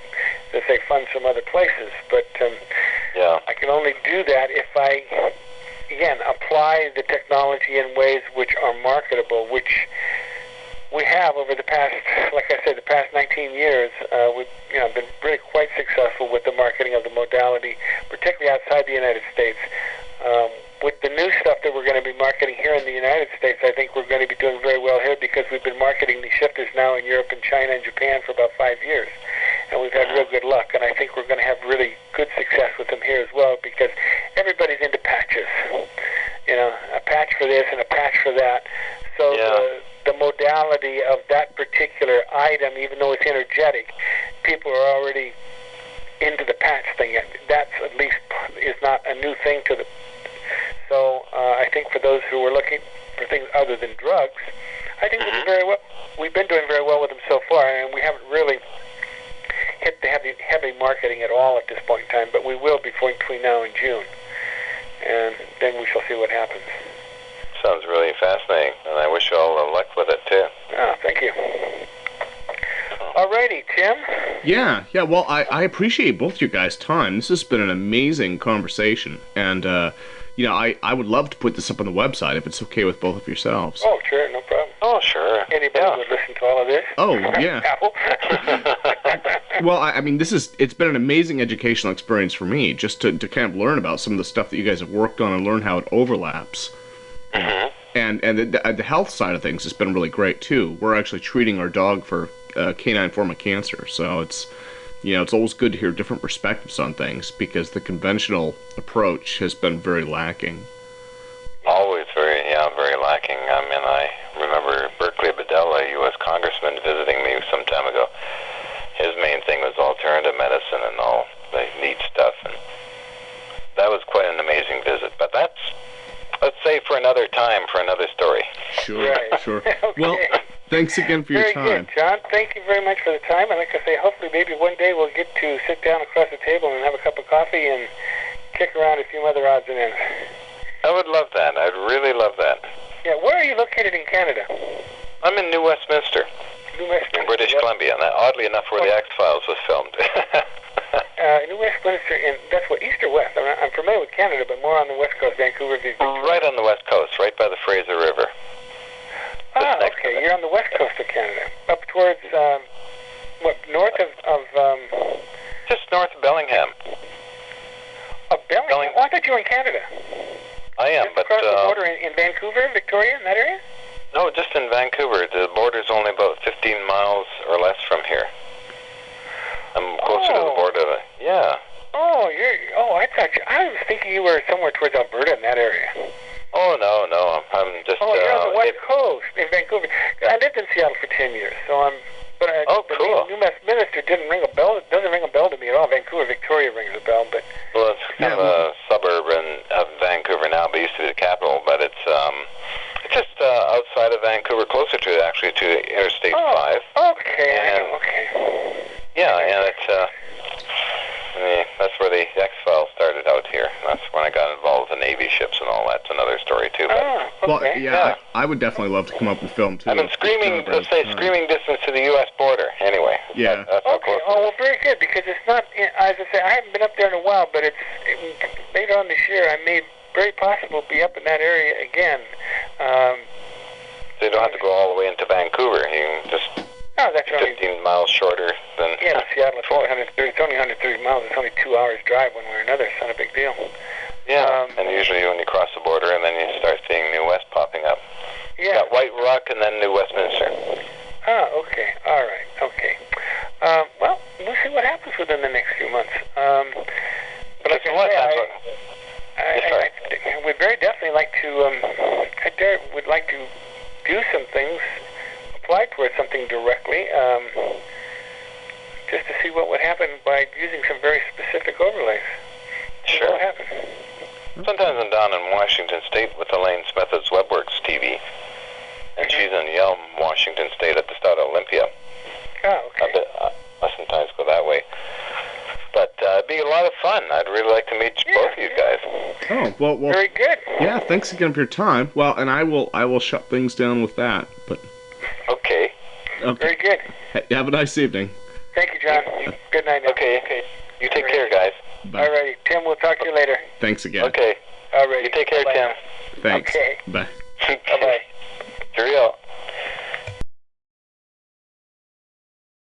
let's say, funds from other places. But I can only do that if I, again, apply the technology in ways which are marketable, which we have over the past, like I said, the past 19 years. We've been really quite successful with the marketing of the modality, particularly outside the United States. With the new stuff that we're going to be marketing here in the United States, I think we're going to be doing very well here because we've been marketing these shifters now in Europe and China and Japan for about 5 years. And we've had real good luck, and I think we're going to have really good success with them here as well because everybody's into patches. You know, a patch for this and a patch for that. So the modality of that particular item, even though it's energetic, people are already into the patch thing. That's at least is not a new thing to them. So I think for those who are looking for things other than drugs, I think we've been doing very well with them so far, and we haven't really hit the heavy marketing at all at this point in time, but we will between now and June, and then we shall see what happens. fascinating, and I wish you all the luck with it, too. Oh, thank you. Alrighty, Tim. Yeah. Well, I appreciate both you guys' time. This has been an amazing conversation, and I would love to put this up on the website if it's okay with both of yourselves. Oh, sure, no problem. Oh, sure. Anybody would listen to all of this? Oh, yeah. Well, I mean, it's been an amazing educational experience for me, just to kind of learn about some of the stuff that you guys have worked on and learn how it overlaps. Mm-hmm. And the health side of things has been really great too. We're actually treating our dog for a canine form of cancer, so it's always good to hear different perspectives on things, because the conventional approach has been very lacking. Always very lacking. I mean, I remember Berkeley Bedell, a U.S. congressman, visiting me some time ago. His main thing was alternative medicine and all the neat stuff, and that was quite an amazing visit. But let's say for another time, for another story. Sure, right. Sure. Okay. Well, thanks again for your Very time. good, John. Thank you very much for the time. And like I say, hopefully maybe one day we'll get to sit down across the table and have a cup of coffee and kick around a few other odds and ends. I would love that. I'd really love that. Yeah, where are you located in Canada? I'm in New Westminster, New Westminster. in British Columbia, and oddly enough, where the X-Files was filmed. New Westminster, that's what, east or west? I'm familiar with Canada, but more on the west coast, Vancouver. Right on the west coast, right by the Fraser River. Okay. You're on the west coast of Canada, up towards north of just north of Bellingham. Bellingham. Oh, I thought you were in Canada. I am, Just but across the border in Vancouver, Victoria, in that area. no, just in Vancouver. The border's only about 15 miles or less from here. I'm closer to the border. Yeah. I thought I was thinking you were somewhere towards Alberta in that area. Oh, no. I'm just... you're on the west coast in Vancouver. I lived in Seattle for 10 years, so I'm... But cool. New Westminster didn't ring a bell. It doesn't ring a bell to me at all. Vancouver, Victoria rings a bell, but... Well, it's kind of a suburb of Vancouver now, but used to be the capital, but it's just outside of Vancouver, closer to, actually, to Interstate 5. Okay, and, I know, okay. Yeah, and it's... that's where the X-Files started out here. That's when I got involved with the Navy ships and all. That's another story, too. But, Okay. Well, I would definitely love to come up and film, too. I've been screaming distance to the U.S. border, anyway. Yeah. That's how close. Oh, well, very good, because it's not, as I say, I haven't been up there in a while, but later on this year, I may very possibly be up in that area again. So you don't have to go all the way into Vancouver. You can just... No, that's only 15 miles shorter than... Yeah, Seattle, it's only 130 miles. It's only 2 hours drive one way or another. It's not a big deal. Yeah, and usually when you cross the border and then you start seeing New West popping up. Yeah. Got White Rock and then New Westminster. Okay. All right. Okay. Well, we'll see what happens within the next few months. But like I say, I would very definitely like to, would like to do some things, apply towards something directly, just to see what would happen by using some very specific overlays. Sure. What would happen? Sometimes I'm down in Washington State with Elaine Smith's Webworks TV, and she's in Yelm, Washington State at the Stout Olympia. Oh, okay. I sometimes go that way. But it'd be a lot of fun. I'd really like to meet both of you guys. Oh, well, very good. Yeah, thanks again for your time. Well, and I will shut things down with that. But Okay. Very good. Have a nice evening. Thank you, John. Good night now. Okay. You take care, guys. Bye. All righty. Tim, we'll talk to you later. Thanks again. Okay. All righty. You take care, Bye-bye Tim. now. Thanks. Okay. Bye. Bye-bye. Cheerio.